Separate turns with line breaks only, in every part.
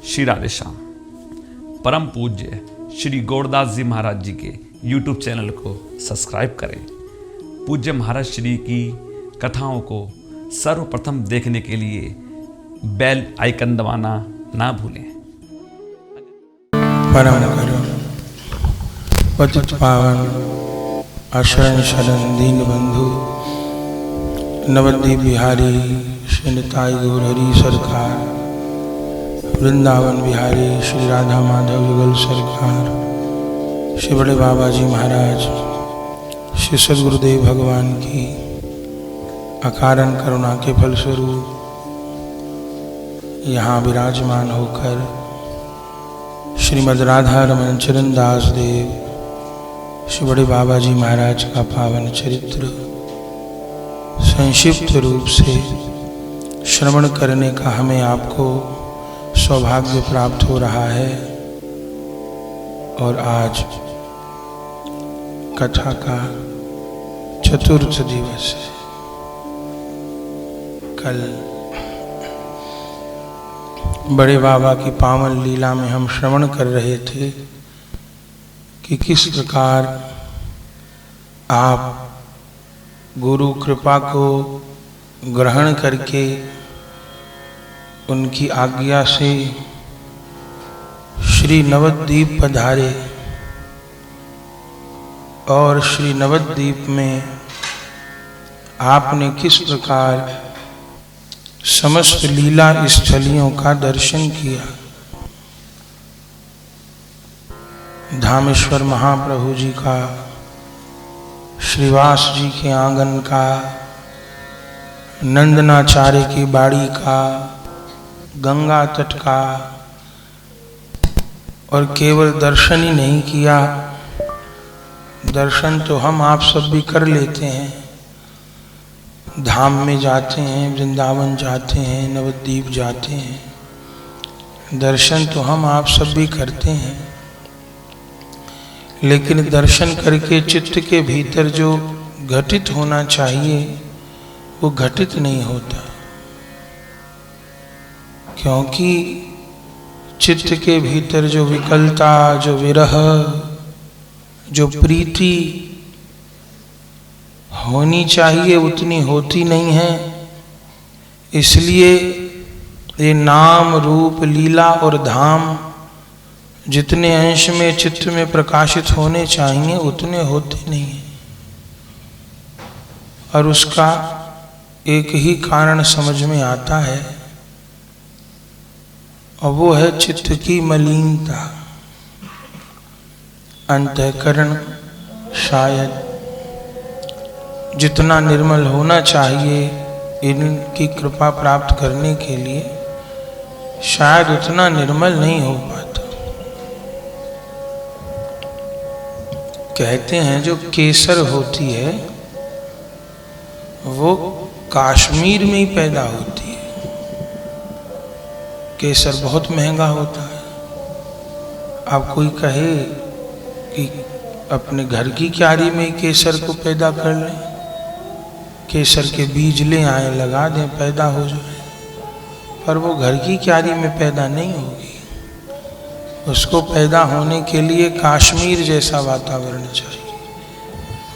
श्री राधे श्याम। परम पूज्य श्री गौरदास जी महाराज जी के YouTube चैनल को सब्सक्राइब करें। पूज्य महाराज श्री की कथाओं को सर्वप्रथम देखने के लिए बेल आइकन दबाना ना भूलें।
परम करुण पतित पावन अशरण शरण दीन बंधु नवद्वीप बिहारी श्री निताई गौर हरि सरकार, वृंदावन बिहारी श्री राधा माधव युगल सरकार, श्री बड़े बाबा जी महाराज, श्री सद्गुरुदेव भगवान की अकारण करुणा के फलस्वरूप यहाँ विराजमान होकर श्रीमद् राधा रमन चरण दास देव श्री बड़े बाबा जी महाराज का पावन चरित्र संक्षिप्त रूप से श्रवण करने का हमें आपको सौभाग्य प्राप्त हो रहा है। और आज कथा का चतुर्थ दिवस है। कल बड़े बाबा की पावन लीला में हम श्रवण कर रहे थे कि किस प्रकार आप गुरु कृपा को ग्रहण करके उनकी आज्ञा से श्री नवद्वीप पधारे और श्री नवद्वीप में आपने किस प्रकार समस्त लीला स्थलियों का दर्शन किया। धामेश्वर महाप्रभु जी का, श्रीवास जी के आंगन का, नंदनाचार्य की बाड़ी का, गंगा तट का, और केवल दर्शन ही नहीं किया, दर्शन तो हम आप सब भी कर लेते हैं। धाम में जाते हैं, वृंदावन जाते हैं, नवद्वीप जाते हैं, दर्शन तो हम आप सब भी करते हैं। लेकिन दर्शन करके चित्त के भीतर जो घटित होना चाहिए वो घटित नहीं होता, क्योंकि चित्त के भीतर जो विकलता, जो विरह, जो प्रीति होनी चाहिए उतनी होती नहीं है। इसलिए ये नाम रूप लीला और धाम जितने अंश में चित्त में प्रकाशित होने चाहिए उतने होते नहीं हैं। और उसका एक ही कारण समझ में आता है, और वो है चित्त की मलिनता। अंतःकरण शायद जितना निर्मल होना चाहिए इनकी कृपा प्राप्त करने के लिए, शायद उतना निर्मल नहीं हो पाता। कहते हैं जो केसर होती है वो कश्मीर में ही पैदा होती है। केसर बहुत महंगा होता है। अब कोई कहे कि अपने घर की क्यारी में केसर को पैदा कर लें, केसर के बीज ले आए, लगा दें, पैदा हो जाए, पर वो घर की क्यारी में पैदा नहीं होगी। उसको पैदा होने के लिए कश्मीर जैसा वातावरण चाहिए।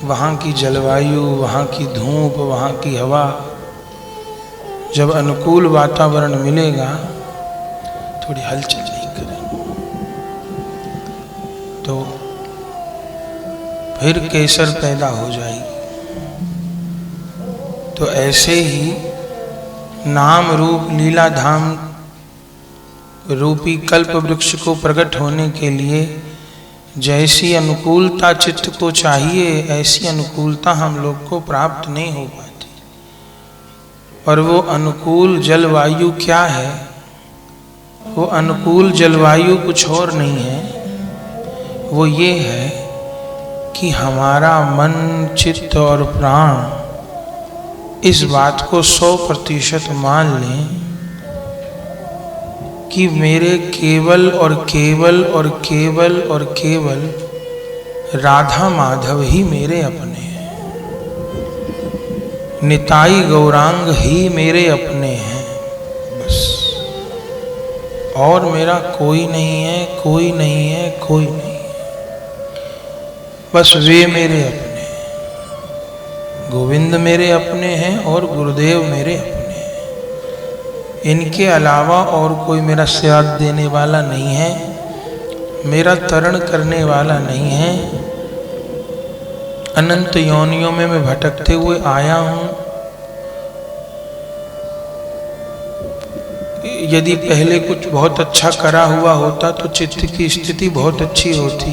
वहाँ की जलवायु, वहाँ की धूप, वहाँ की हवा, जब अनुकूल वातावरण मिलेगा, थोड़ी हलचल नहीं करें तो फिर केसर पैदा हो जाएगी। तो ऐसे ही नाम रूप लीला धाम रूपी कल्प वृक्ष को प्रकट होने के लिए जैसी अनुकूलता चित्त को चाहिए, ऐसी अनुकूलता हम लोग को प्राप्त नहीं हो पाती। और वो अनुकूल जलवायु क्या है? वो अनुकूल जलवायु कुछ और नहीं है, वो ये है कि हमारा मन, चित्त और प्राण इस बात को 100% मान लें कि मेरे केवल और केवल और केवल और केवल राधा माधव ही मेरे अपने हैं, निताई गौरांग ही मेरे अपने हैं बस। और मेरा कोई नहीं है, कोई नहीं है, कोई नहीं है। बस वे मेरे अपने, गोविंद मेरे अपने हैं और गुरुदेव मेरे अपने हैं। इनके अलावा और कोई मेरा साथ देने वाला नहीं है, मेरा तरण करने वाला नहीं है। अनंत योनियों में मैं भटकते हुए आया हूँ। यदि पहले कुछ बहुत अच्छा करा हुआ होता तो चित्त की स्थिति बहुत अच्छी होती।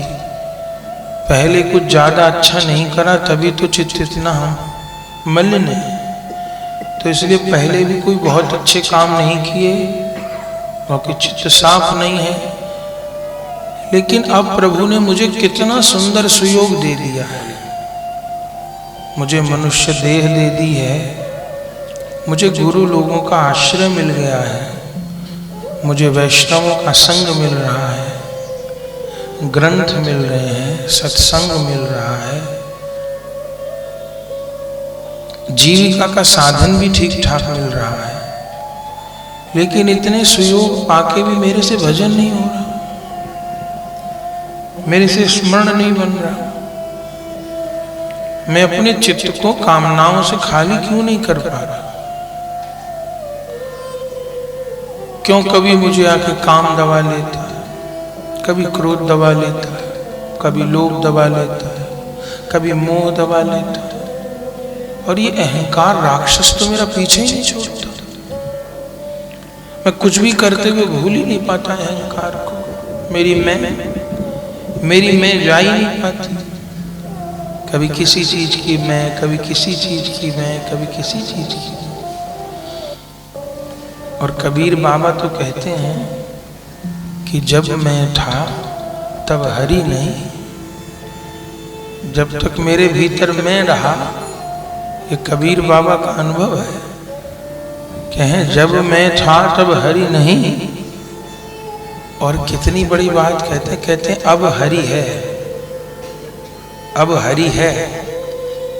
पहले कुछ ज़्यादा अच्छा नहीं करा तभी तो चित्त इतना हम मलिन है। तो इसलिए पहले भी कोई बहुत अच्छे काम नहीं किए क्योंकि चित्त साफ नहीं है। लेकिन अब प्रभु ने मुझे कितना सुंदर सुयोग दे दिया है। मुझे मनुष्य देह दे दी है, मुझे गुरु लोगों का आश्रय मिल गया है, मुझे वैष्णवों का संग मिल रहा है, ग्रंथ मिल रहे हैं, सत्संग मिल रहा है, जीविका का साधन भी ठीक ठाक मिल रहा है। लेकिन इतने सुयोग पाके भी मेरे से भजन नहीं हो रहा, मेरे से स्मरण नहीं बन रहा। मैं अपने चित्त को कामनाओं से खाली क्यों नहीं कर पा रहा? क्यों कभी मुझे आके काम दबा लेता है, कभी क्रोध दबा लेता है, कभी लोभ दबा लेता है, कभी मोह दबा लेता है। और ये अहंकार राक्षस तो मेरा पीछे ही नहीं छोड़ता। मैं कुछ भी करते हुए भूल ही नहीं पाता अहंकार को। मेरी मैं जा ही नहीं पाती। कभी किसी चीज की मैं, कभी किसी चीज की मैं, कभी किसी चीज की। और कबीर बाबा तो कहते हैं कि जब मैं था तब हरि नहीं। जब तक मेरे भीतर मैं रहा, ये कबीर बाबा का अनुभव है। कहें जब मैं था तब हरि नहीं। और कितनी बड़ी बात कहते हैं अब हरि है, अब हरि है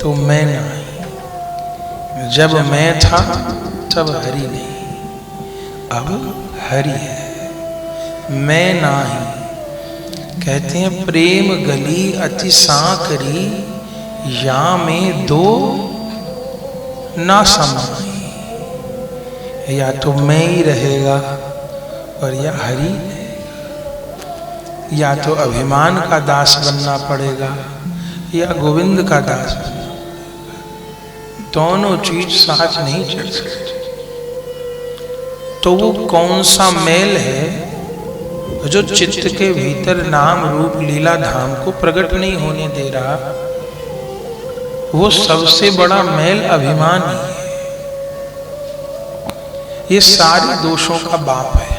तो मैं नहीं। जब मैं था तब हरि नहीं, अब हरि है मैं नाही। कहते हैं प्रेम गली अति सांकरी, या में दो ना समाई। या तो मैं ही रहेगा और या हरि रहेगा। या तो अभिमान का दास बनना पड़ेगा या गोविंद का दास बनना पड़ेगा। दोनों चीज साथ नहीं चल सकती। तो वो कौन सा मेल है जो चित्त के भीतर नाम रूप लीला धाम को प्रकट नहीं होने दे रहा? वो सबसे बड़ा मेल अभिमान ही है। ये सारे दोषों का बाप है।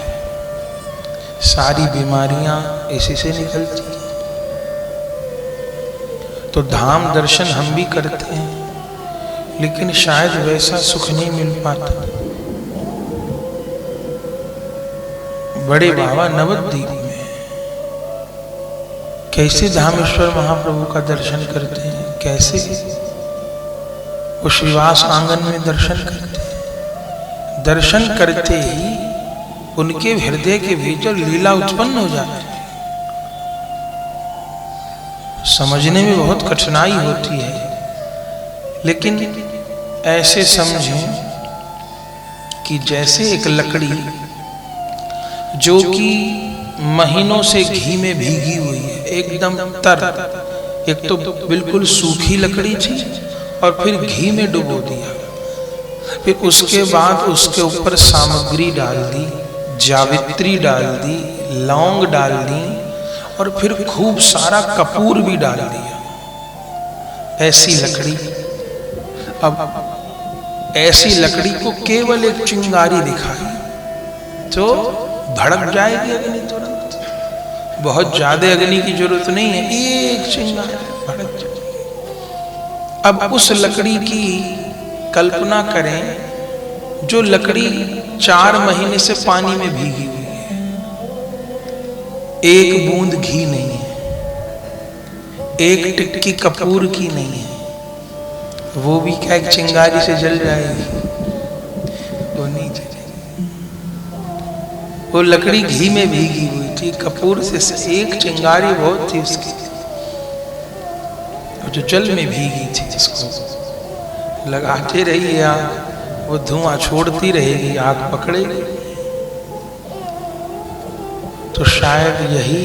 सारी बीमारियां इसी से निकलती हैं। तो धाम दर्शन हम भी करते हैं, लेकिन शायद वैसा सुख नहीं मिल पाता। बड़े बाबा नवद्वीप में कैसे धामेश्वर महाप्रभु का दर्शन करते हैं, कैसे वो श्रीवास आंगन में दर्शन करते हैं। दर्शन करते ही उनके हृदय के भीतर लीला उत्पन्न हो जाती है। समझने में बहुत कठिनाई होती है, लेकिन ऐसे समझें कि जैसे एक लकड़ी जो कि महीनों से घी में भीगी हुई है, एकदम तर, एक तो बिल्कुल सूखी लकड़ी थी और फिर घी में डुबो दिया। फिर उसके बाद उसके ऊपर सामग्री डाल दी, जावित्री डाल दी, लौंग डाल दी और फिर खूब सारा कपूर भी डाल दिया। ऐसी लकड़ी, अब ऐसी लकड़ी को केवल एक चिंगारी दिखाई तो भड़क जाएगी अग्नि तुरंत। बहुत ज्यादा अग्नि की जरूरत नहीं है, एक चिंगारी भड़क जाएगी। अब उस लकड़ी की कल्पना करें जो लकड़ी 4 महीने से पानी में भीगी हुई है, एक बूंद घी नहीं है, एक टिक्की कपूर की नहीं है। वो भी क्या एक चिंगारी से जल जाएगी? वो नहीं जलेगी। वो लकड़ी घी में भीगी हुई थी, कपूर से एक चिंगारी बहुत थी उसकी, जो जल में भीगी थी, जिसको लगाते रहिए आग, वो धुआं छोड़ती रहेगी, आग पकड़ेगी। तो शायद यही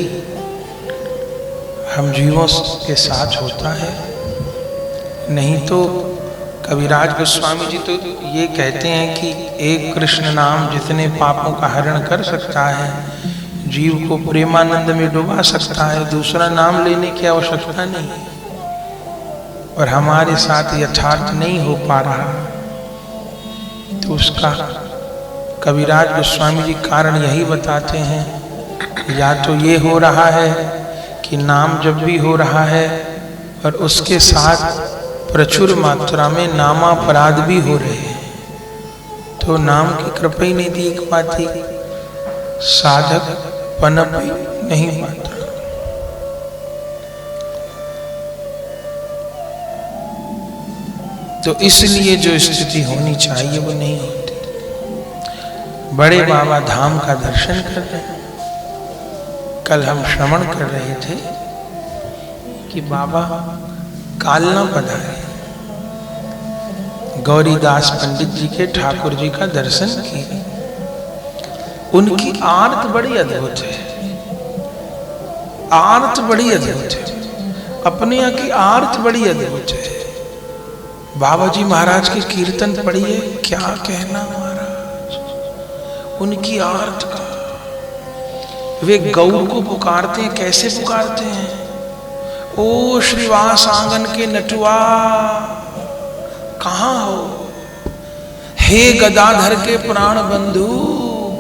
हम जीवों के साथ होता है। नहीं तो कविराज गोस्वामी जी तो ये कहते हैं कि एक कृष्ण नाम जितने पापों का हरण कर सकता है, जीव को प्रेमानंद में डुबा सकता है, दूसरा नाम लेने की आवश्यकता नहीं। और हमारे साथ यथार्थ नहीं हो पा रहा, तो उसका कविराज गोस्वामी जी कारण यही बताते हैं, या तो ये हो रहा है कि नाम जब भी हो रहा है और उसके साथ प्रचुर मात्रा में नामापराध भी हो रहे हैं, तो नाम की कृपा ही नहीं दिख पाती, साधक पनप नहीं पाता। तो इसलिए जो स्थिति होनी चाहिए वो नहीं होती। बड़े बाबा धाम का दर्शन कर रहे हैं। कल हम श्रवण कर रहे थे कि बाबा कालना पधारे, गौरीदास पंडित जी के ठाकुर जी का दर्शन किए। उनकी आरत बड़ी अद्भुत है, आरत बड़ी अद्भुत है, अपने यहाँ की आरत बड़ी अद्भुत है। बाबा जी महाराज के कीर्तन पढ़िए, क्या कहना महाराज, उनकी आरत का। वे गौर को पुकारते हैं, कैसे पुकारते हैं? ओ श्रीवास आंगन के नटुआ कहाँ हो, हे गदाधर के प्राण बंधु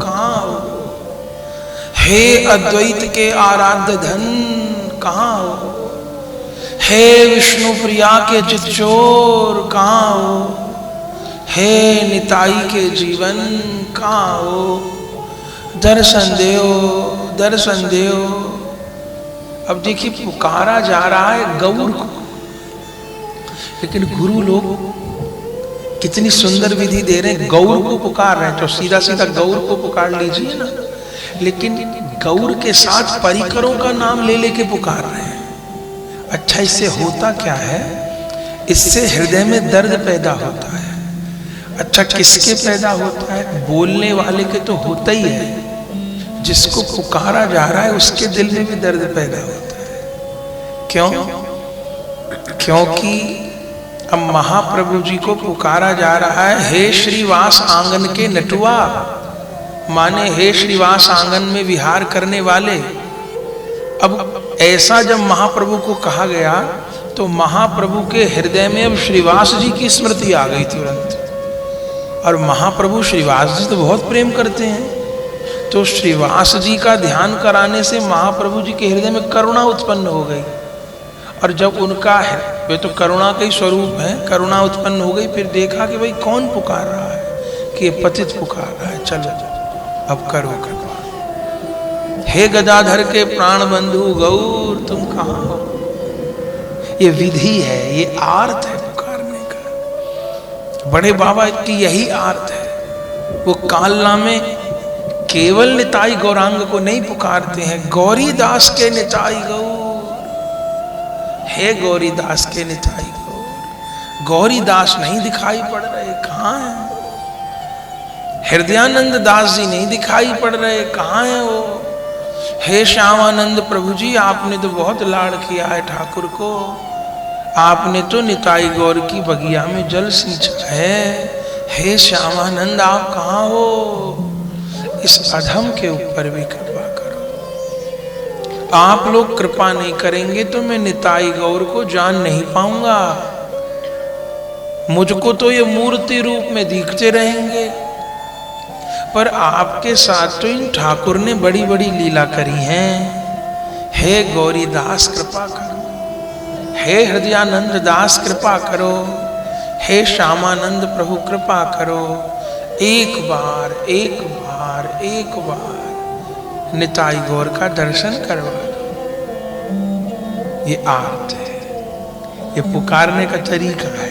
कहाँ हो, हे अद्वैत के आराध्य धन कहाँ हो, हे विष्णु प्रिया के चितचोर कहाँ हो, हे निताई के जीवन कहाँ हो, दर्शन देओ दर्शन देओ। अब देखिए पुकारा जा रहा है गौर को, लेकिन गुरु लोग कितनी सुंदर विधि दे रहे हैं, गौर को पुकार रहे हैं, तो सीधा सीधा गौर को पुकार लीजिए ना, लेकिन गौर के साथ परिकरों का नाम ले लेके पुकार रहे हैं। अच्छा, इससे होता क्या है? इससे हृदय में दर्द पैदा होता है। अच्छा, किसके पैदा होता है? बोलने वाले के तो होता ही है, जिसको पुकारा जा रहा है उसके दिल में भी दर्द पैदा होता है। क्यों? क्योंकि अब महाप्रभु जी को पुकारा जा रहा है, हे श्रीवास आंगन के नटुआ, माने हे श्रीवास आंगन में विहार करने वाले। अब ऐसा जब महाप्रभु को कहा गया तो महाप्रभु के हृदय में अब श्रीवास जी की स्मृति आ गई तुरंत। और महाप्रभु श्रीवास जी तो बहुत प्रेम करते हैं, तो श्रीवास जी का ध्यान कराने से महाप्रभु जी के हृदय में करुणा उत्पन्न हो गई। और जब उनका है, वे तो करुणा का ही स्वरूप है, करुणा उत्पन्न हो गई। फिर देखा कि भाई कौन पुकार रहा है, कि ये पतित पुकार रहा है, चलो अब करो कृपा। हे गदाधर के प्राण बंधु गौर तुम कहाँ हो। ये विधि है, ये आर्त है पुकारने का। बड़े बाबा की यही आर्त है। वो कालना में केवल निताई गौरांग को नहीं पुकारते हैं, गौरी दास के निताई गौर, हे गौरी दास के निताई गौर। गौरी दास नहीं दिखाई पड़ रहे, कहाँ हैं? हृदयानंद दास जी नहीं दिखाई पड़ रहे, कहाँ हैं वो? हे श्यामानंद प्रभु जी, आपने तो बहुत लाड़ किया है ठाकुर को, आपने तो निताई गौर की बगिया में जल सींचा है। हे श्यामानंद, आप कहाँ हो? इस अधम के ऊपर भी कृपा करो। आप लोग कृपा नहीं करेंगे तो मैं निताई गौर को जान नहीं पाऊंगा। मुझको तो ये मूर्ति रूप में दिखते रहेंगे, पर आपके साथ तो इन ठाकुर ने बड़ी बड़ी लीला करी हैं। हे गौरी दास कृपा करो, हे हृदयानंद दास कृपा करो, हे श्यामानंद प्रभु कृपा करो। एक बार एक बार एक बार निताई गौर का दर्शन करवा दो। ये आर्त है, ये पुकारने का तरीका है।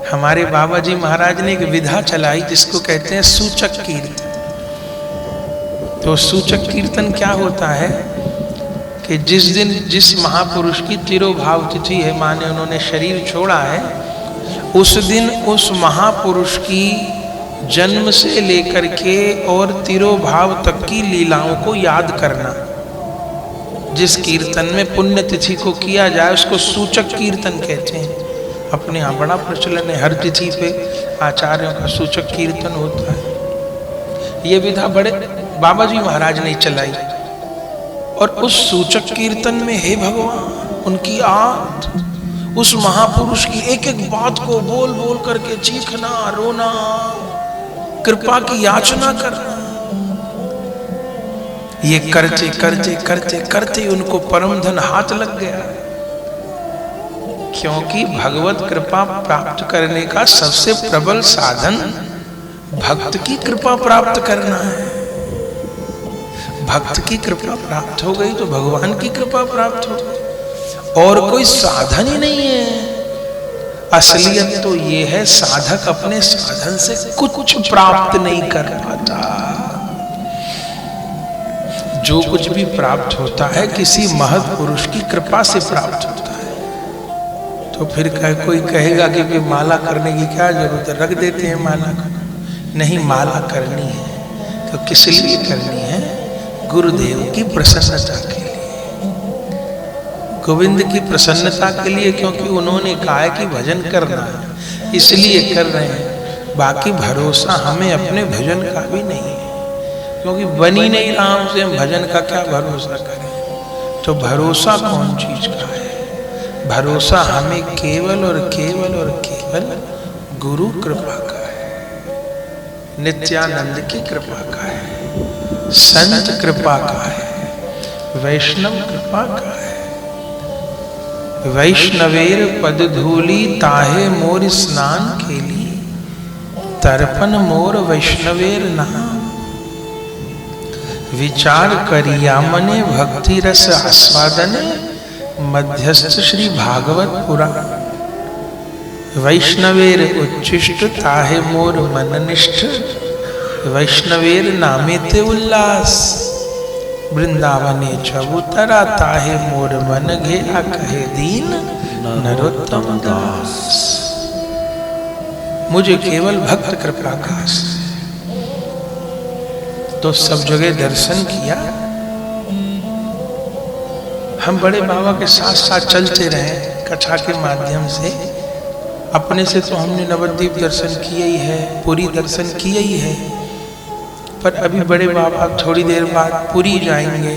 हमारे बाबा जी महाराज ने एक विधा चलाई जिसको कहते हैं सूचक कीर्तन। तो सूचक कीर्तन क्या होता है कि जिस दिन जिस महापुरुष की तिरोभाव तिथि है, माने उन्होंने शरीर छोड़ा है, उस दिन उस महापुरुष की जन्म से लेकर के और तिरोभाव तक की लीलाओं को याद करना। जिस कीर्तन में पुण्यतिथि को किया जाए उसको सूचक कीर्तन कहते हैं। अपने यहाँ बड़ा प्रचलन है, हर तिथि पे आचार्यों का सूचक कीर्तन होता है। ये विधा बड़े बाबा जी महाराज ने चलाई, और उस सूचक कीर्तन में हे भगवान उनकी आद, उस महापुरुष की एक एक बात को बोल बोल करके चीखना, रोना, कृपा की याचना करना, ये करते करते करते करते उनको परम धन हाथ लग गया। क्योंकि भगवत कृपा प्राप्त करने का सबसे प्रबल साधन भक्त की कृपा प्राप्त करना है। भक्त की कृपा प्राप्त हो गई तो भगवान की कृपा प्राप्त हो गई, और कोई साधन ही नहीं है। असलियत तो ये है, साधक अपने साधन से कुछ प्राप्त नहीं कर पाता। जो कुछ भी प्राप्त होता है किसी महत् पुरुष की कृपा से प्राप्त होता है। तो फिर कोई कहेगा कि माला करने की क्या जरूरत है, रख देते हैं माला को। नहीं, माला करनी है तो किस लिए करनी है? गुरुदेव की प्रसन्नता के लिए, गोविंद की प्रसन्नता के लिए, क्योंकि उन्होंने कहा है कि भजन करना है, इसलिए कर रहे हैं। बाकी भरोसा हमें अपने भजन का भी नहीं है, क्योंकि बनी नहीं रहा हमसे, हम भजन का क्या भरोसा करें। तो भरोसा कौन चीज का है? भरोसा हमें केवल और केवल और केवल गुरु कृपा का है, नित्यानंद की कृपा का है, संत कृपा का है, वैष्णव कृपा का है। वैष्णवेर पद धूली ताहे मोर स्नान के लिए, तर्पण मोर वैष्णवेर नाम। विचार करिया मने भक्ति रस आस्वादने, मध्यस्थ श्री भागवत पुराण। वैष्णवेर उच्छिष्ट ताहे मोर मननिष्ठ, वैष्णवेर नामे ते उल्लास। वृंदावने चबूतरा ताहे मोर मन घेरा, कहे दीन नरोत्तम दास। मुझे केवल भक्त कृपा का आश्रय। तो सब जगह दर्शन किया। हम बड़े बाबा के साथ साथ चलते रहे कथा के माध्यम से। अपने से तो हमने नवद्वीप दर्शन किया ही है, पुरी दर्शन किया ही है, पर अभी बड़े बाबा थोड़ी देर बाद पुरी जाएंगे।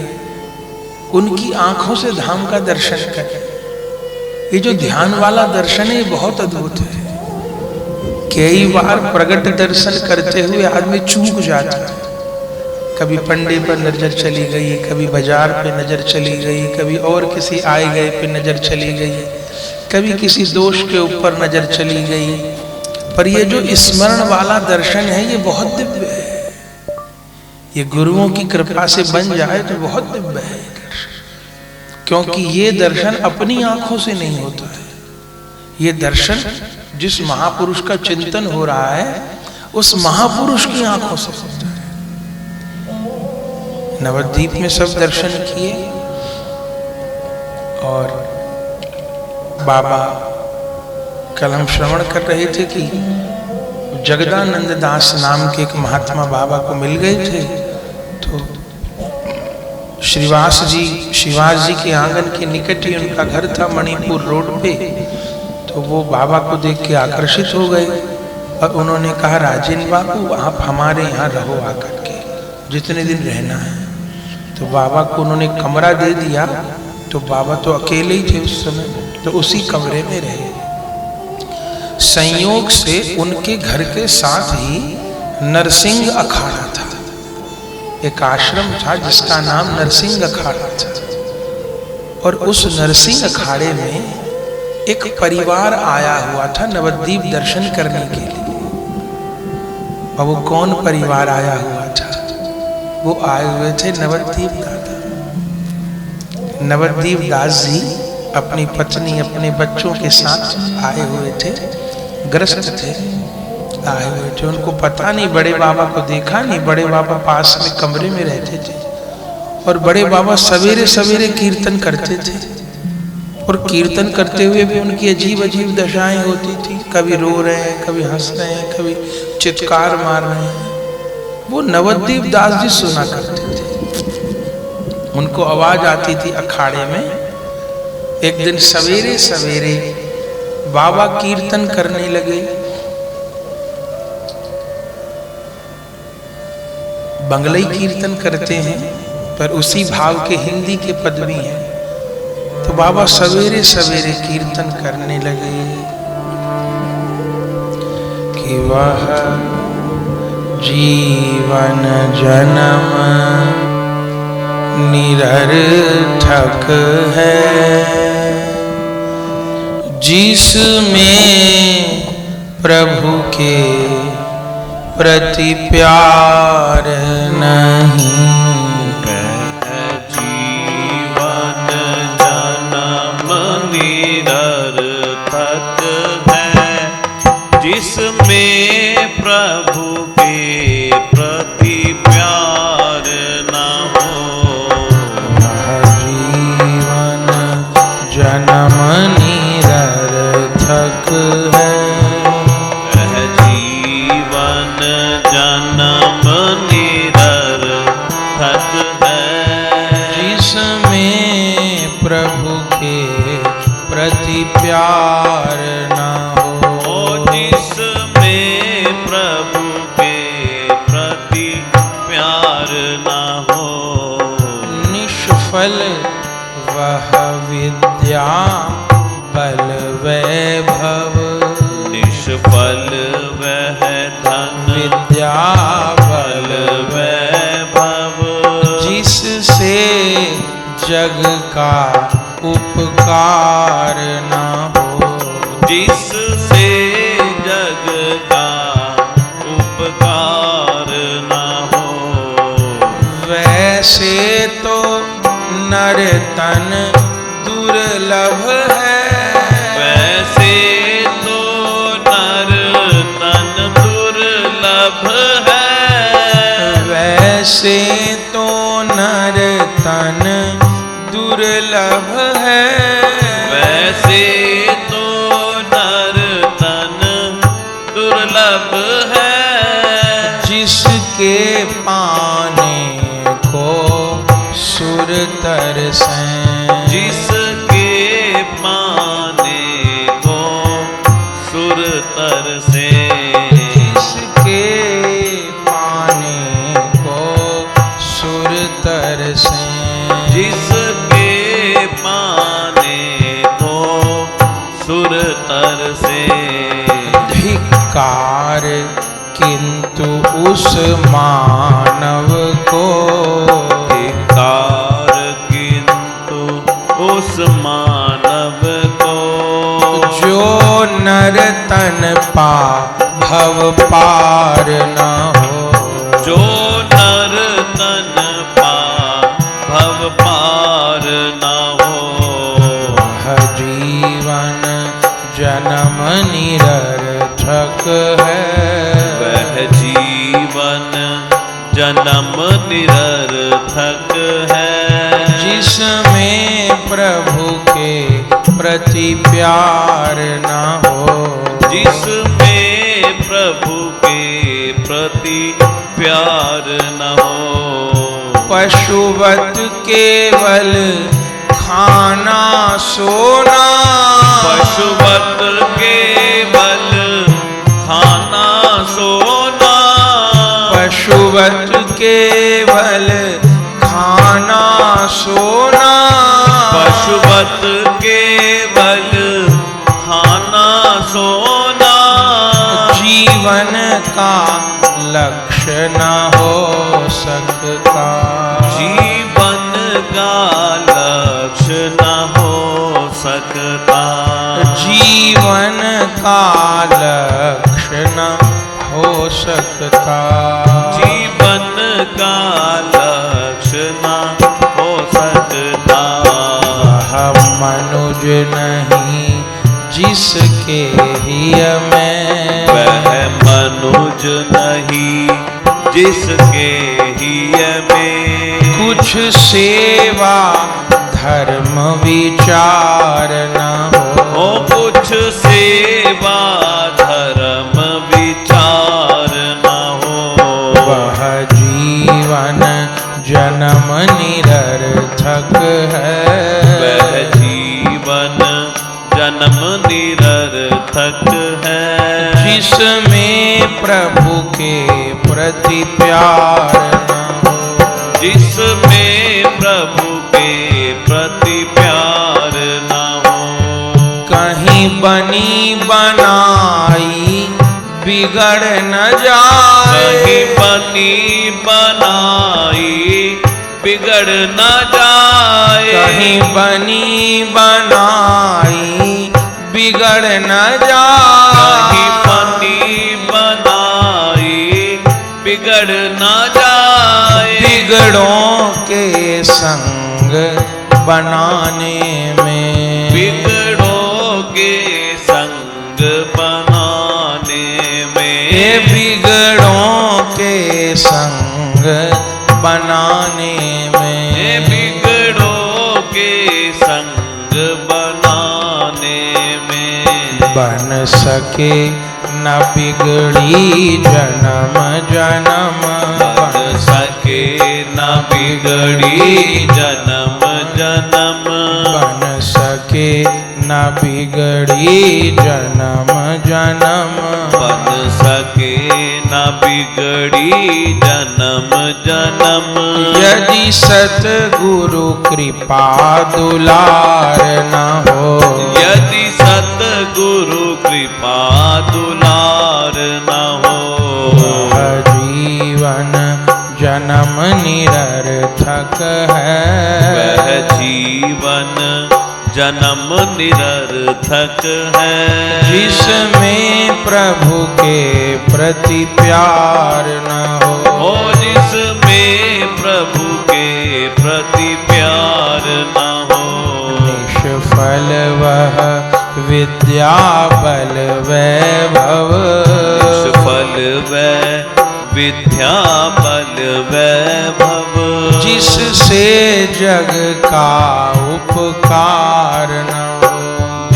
उनकी आंखों से धाम का दर्शन करें। ये जो ध्यान वाला दर्शन है ये बहुत अद्भुत है। कई बार प्रगट दर्शन करते हुए आदमी चूक जाता है। कभी पंडे पर नजर चली गई, कभी बाजार पे नजर चली गई, कभी और किसी आए गए पे नजर चली गई, कभी किसी दोष के ऊपर नजर चली गई। पर ये जो स्मरण वाला दर्शन है ये बहुत दिव्य है। ये गुरुओं की कृपा से बन जाए तो बहुत दिव्य है, क्योंकि ये दर्शन अपनी आंखों से नहीं होता है। ये दर्शन जिस महापुरुष का चिंतन हो रहा है उस महापुरुष की आंखों से होता है। नवद्वीप में सब दर्शन किए, और बाबा कल हम श्रवण कर रहे थे कि जगदानंद दास नाम के एक महात्मा बाबा को मिल गए थे। तो श्रीवास जी के आंगन के निकट ही उनका घर था, मणिपुर रोड पे। तो वो बाबा को देख के आकर्षित हो गए और उन्होंने कहा, राजेंद्र बाबू आप हमारे यहाँ रहो आकर के, जितने दिन रहना है। तो बाबा को उन्होंने कमरा दे दिया। तो बाबा तो अकेले ही थे उस समय, तो उसी कमरे में रहे। संयोग से उनके घर के साथ ही नरसिंह अखाड़ा था। एक आश्रम था जिसका नाम नरसिंह अखाड़ा था, और उस नरसिंह अखाड़े में एक परिवार आया हुआ था नवद्वीप दर्शन करने के लिए। और वो कौन परिवार आया हुआ था? वो आए हुए थे नवद्वीप दादा। नवद्वीप दास जी अपनी पत्नी अपने बच्चों के साथ आए हुए थे, ग्रस्त थे, आए हुए थे। उनको पता नहीं, बड़े बाबा को देखा नहीं। बड़े बाबा पास में कमरे में रहते थे और बड़े बाबा सवेरे सवेरे कीर्तन करते थे और कीर्तन करते हुए भी उनकी अजीब अजीब दशाएं होती थी। कभी रो रहे हैं, कभी हंस रहे हैं, कभी चित्कार मार रहे हैं। वो नवद्वीप दास जी सुना करते थे। उनको आवाज आती थी अखाड़े में। एक दिन सवेरे सवेरे बाबा कीर्तन करने लगे। बंगलई कीर्तन करते हैं पर उसी भाव के हिंदी के पद भी हैं। तो बाबा सवेरे सवेरे कीर्तन करने लगे कि वह जीवन जन्म निरर्थक है, जिसमें प्रभु के प्रति प्यार नहीं।
जीवन जन्म निरर्थक है, जिसमें प्रभु के प्रति प्यार न हो।
जीवन जन्म निरर्थक है,
जीवन जन्म निरर्थक है,
जिसमें प्रभु के प्रति प्यार न हो।
जिसमें प्रभु के प्रति प्यार न हो।
निष्फल वह विद्या बल वैभव,
निष्फल वह धन
विद्या बल
वैभव,
जिससे जग का उपकार न हो।
जिससे जग का उपकार न हो।
वैसे तो नर तन दुर्लभ है,
वैसे तो नर तन दुर्लभ है,
वैसे तो नर तन दुर्लभ है,
वैसे तो नर तन दुर्लभ है,
जिसके पाने को सुर तरसें,
जिसके पाने को सुर तरसे,
जिसके पाने को सुर तरसें,
जिसके पाने को सुर तरसे।
धिक्कार किंतु उस मानव को,
धिक्कार किंतु उस मानव को,
जो नर तन पा भव पार न हो।
जो नर तन पा भव पार न हो।
वह जीवन जन्म निरर्थक है,
वह जीवन जन्म निरर्थक है,
जिसमें प्रभु के प्रति प्यार न हो।
जिसमें प्रभु के प्रति प्यार न हो।
पशुवत केवल खाना सोना,
पशुवत केवल खाना सोना,
पशुवत केवल खाना सोना,
पशुवत केवल खाना सोना,
जीवन का लक्ष्य न हो सकता।
जीवन का लक्ष्य न हो सकता।
जीवन का लक्ष्य न हो सकता।
जीवन का लक्ष्य न हो सकता।
वह मनुज नहीं जिसके हिय में,
वह मन मनुज नहीं जिसके हिय में।
कुछ सेवा धर्म विचार न हो।
कुछ सेवा धर्म विचार न हो।
वह जीवन जन्म निरर्थक है।
वह जीवन जन्म निरर्थक है।
जिसमें प्रभु के प्रति प्यार न हो।
जिसमें प्रभु के प्रति प्यार न हो।
कहीं बनी बनाई बिगड़ न जाए।
कहीं बनी बनाई बिगड़ न जाए।
कहीं बनी बनाई बिगड़ न जाए।
कहीं बनी बनाई बिगड़ न जाए।
बिगड़ों के संग बनाने में।
बिगड़ों के संग बनाने में।
ये बिगड़ों के संग बनाने में।
ये बिगड़ों के संग बनाने में।
बन सके न बिगड़ी जन्म जन्म।
बन सके न बिगड़ी जन्म जन्म।
बन सके न बिगड़ी जन्म जन्म।
बन सके न बिगड़ी जन्म जन्म।
यदि सतगुरु कृपा दुलार न हो।
यदि सतगुरु कृपा दुलार न हो।
वह जीवन जन्म निरर्थक है।
वह जीवन जन्म निरर्थक है।
जिसमें प्रभु के प्रति प्यार न हो।
जिसमें प्रभु के प्रति प्यार न हो।
निष्फल वह विद्या बल वैभव।
निष्फल वह विद्या बल वैभव।
जिससे जग का उपकार न हो।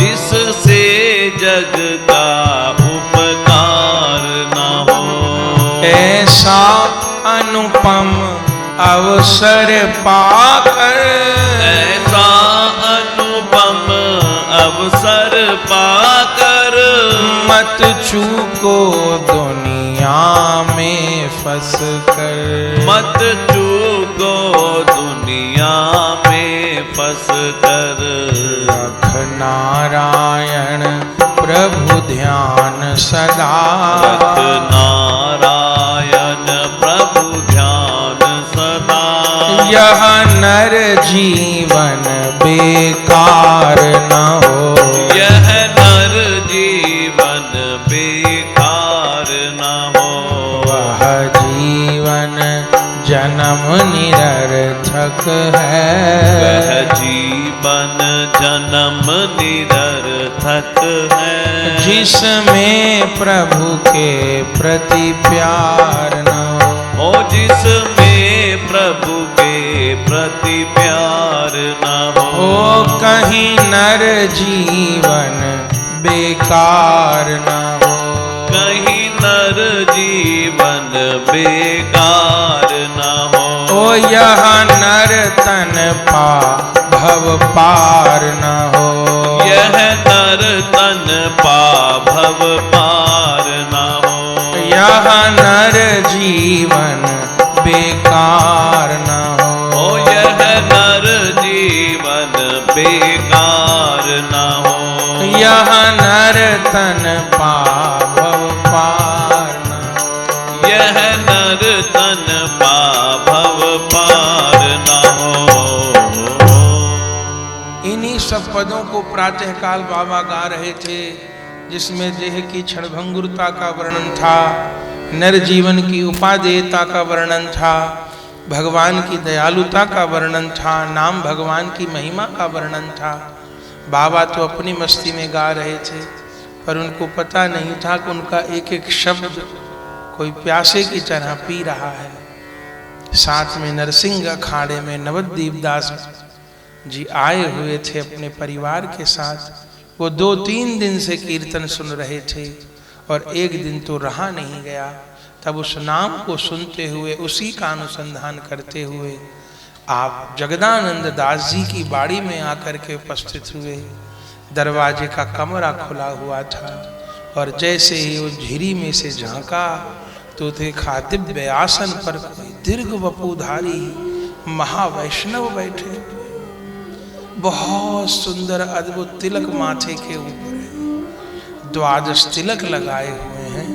जिससे जग का उपकार न हो।
ऐसा अनुपम अवसर पाकर।
ऐसा अनुपम अवसर पाकर।
मत चूको दुनिया में फंस कर।
मत चूको दुनिया में फंस कर।
रख नारायण प्रभु ध्यान सदा।
रख नारायण प्रभु ध्यान सदा।
यह नर जीवन बेकार न हो।
यह नर जीवन बेकार न हो।
वह जीवन जन्म निरर्थक है।
वह जीवन जन्म निरर्थक है।
जिसमें प्रभु के प्रति प्यार न हो।
जिसमें प्रभु के प्रति प्यार न हो।
कहीं नर जीवन बेकार न हो।
कहीं नर जीवन बेकार न हो।
यह नर तन पा भव पार न हो।
यह नर तन पा भव पार न हो।
यह नर जीवन बेकार न हो।
यह नर जीवन बेकार न हो।
यह नर तन पा भव पार न हो।
यह नर तन पा भव पार न हो।
इन्हीं सब पदों को प्रातःकाल बाबा गा रहे थे, जिसमें देह की क्षणभंगुरता का वर्णन था, नर जीवन की उपादेयता का वर्णन था, भगवान की दयालुता का वर्णन था, नाम भगवान की महिमा का वर्णन था। बाबा तो अपनी मस्ती में गा रहे थे, पर उनको पता नहीं था कि उनका एक एक शब्द कोई प्यासे की तरह पी रहा है। साथ में नरसिंह अखाड़े में नवद्वीप दास जी आए हुए थे अपने परिवार के साथ। वो 2-3 दिन से कीर्तन सुन रहे थे और एक दिन तो रहा नहीं गया। तब उस नाम को सुनते हुए, उसी का अनुसंधान करते हुए आप जगदानंद दास जी की बाड़ी में आकर के उपस्थित हुए। दरवाजे का कमरा खुला हुआ था और जैसे ही उस झिरी में से झांका तो देखा दिव्य आसन पर कोई दीर्घ वपुधारी महावैष्णव बैठे, बहुत सुंदर अद्भुत तिलक माथे के ऊपर है, 12 तिलक लगाए हुए हैं,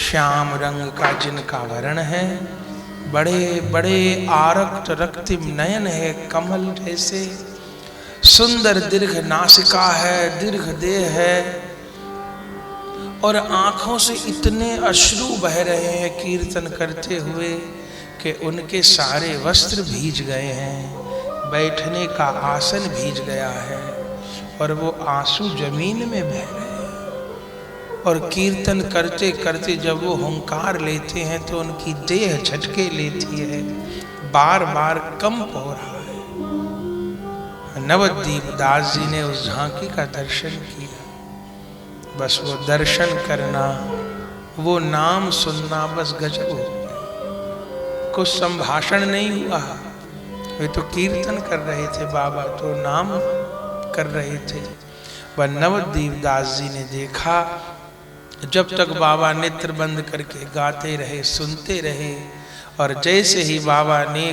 श्याम रंग का जिनका वर्ण है, बड़े बड़े आरक्त रक्तिम नयन है कमल जैसे, सुंदर दीर्घ नासिका है, दीर्घ देह है और आंखों से इतने अश्रु बह रहे हैं कीर्तन करते हुए कि उनके सारे वस्त्र भीज गए हैं, बैठने का आसन भीज गया है और वो आंसू जमीन में बह रहे हैं। और कीर्तन करते करते जब वो हुंकार लेते हैं तो उनकी देह झटके लेती है, बार बार कंप हो रहा है। नवद्वीप दास जी ने उस झांकी का दर्शन किया। बस वो दर्शन करना, वो नाम सुनना बस गजब हो गया। कुछ संभाषण नहीं हुआ, वे तो कीर्तन कर रहे थे, बाबा तो नाम कर रहे थे। वह नवद्वीप दास जी ने देखा, जब तक बाबा नेत्र बंद करके गाते रहे, सुनते रहे, और जैसे ही बाबा ने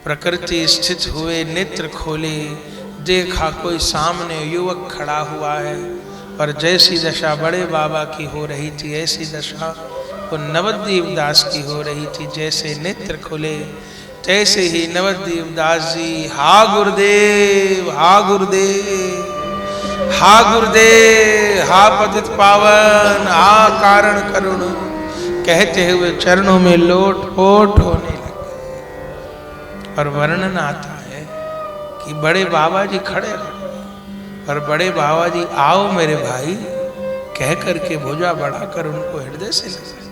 प्रकृति स्थित हुए, नेत्र खोले, देखा कोई सामने युवक खड़ा हुआ है और जैसी दशा बड़े बाबा की हो रही थी ऐसी दशा वो नवद्वीप दास की हो रही थी। जैसे नेत्र खुले तैसे ही नवद्वीप दास जी हा गुरुदेव, हा गुरुदेव, हा गुरुदेव, हा पतित पावन, हा कारण करुण कहते हुए चरणों में लोट पोट होने लगे। और वर्णन आता है कि बड़े बाबा जी खड़े रहे और बड़े बाबा जी आओ मेरे भाई कह करके भुजा बढ़ाकर उनको हृदय से लगा।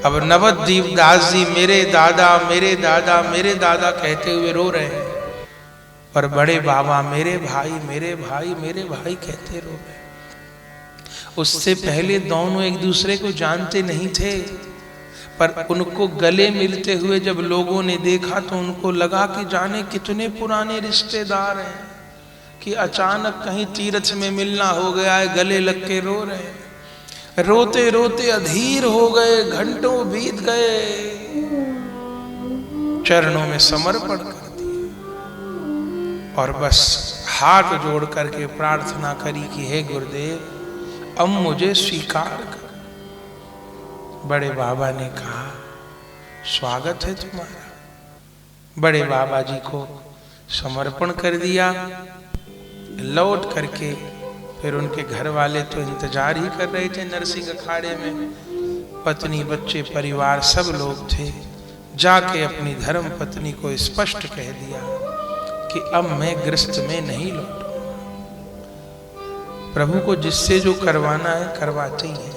अब नवद्वीप दास जी मेरे दादा, मेरे दादा, मेरे दादा कहते हुए रो रहे हैं और बड़े बाबा मेरे भाई, मेरे भाई, मेरे भाई कहते रो रहे। उससे पहले दोनों एक दूसरे को जानते नहीं थे, पर उनको गले मिलते हुए जब लोगों ने देखा तो उनको लगा कि जाने कितने पुराने रिश्तेदार हैं कि अचानक कहीं तीर्थ में मिलना हो गया है, गले लग के रो रहे हैं। रोते रोते अधीर हो गए, घंटों बीत गए, चरणों में समर्पण कर दिया और बस हाथ जोड़ करके प्रार्थना करी कि हे गुरुदेव अब मुझे स्वीकार कर। बड़े बाबा ने कहा स्वागत है तुम्हारा। बड़े बाबा जी को समर्पण कर दिया। लौट करके फिर उनके घर वाले तो इंतजार ही कर रहे थे नरसिंह अखाड़े में, पत्नी बच्चे परिवार सब लोग थे। जाके अपनी धर्म पत्नी को स्पष्ट कह दिया कि अब मैं गृहस्थ में नहीं लौटूंगा। प्रभु को जिससे जो करवाना है करवाते ही है,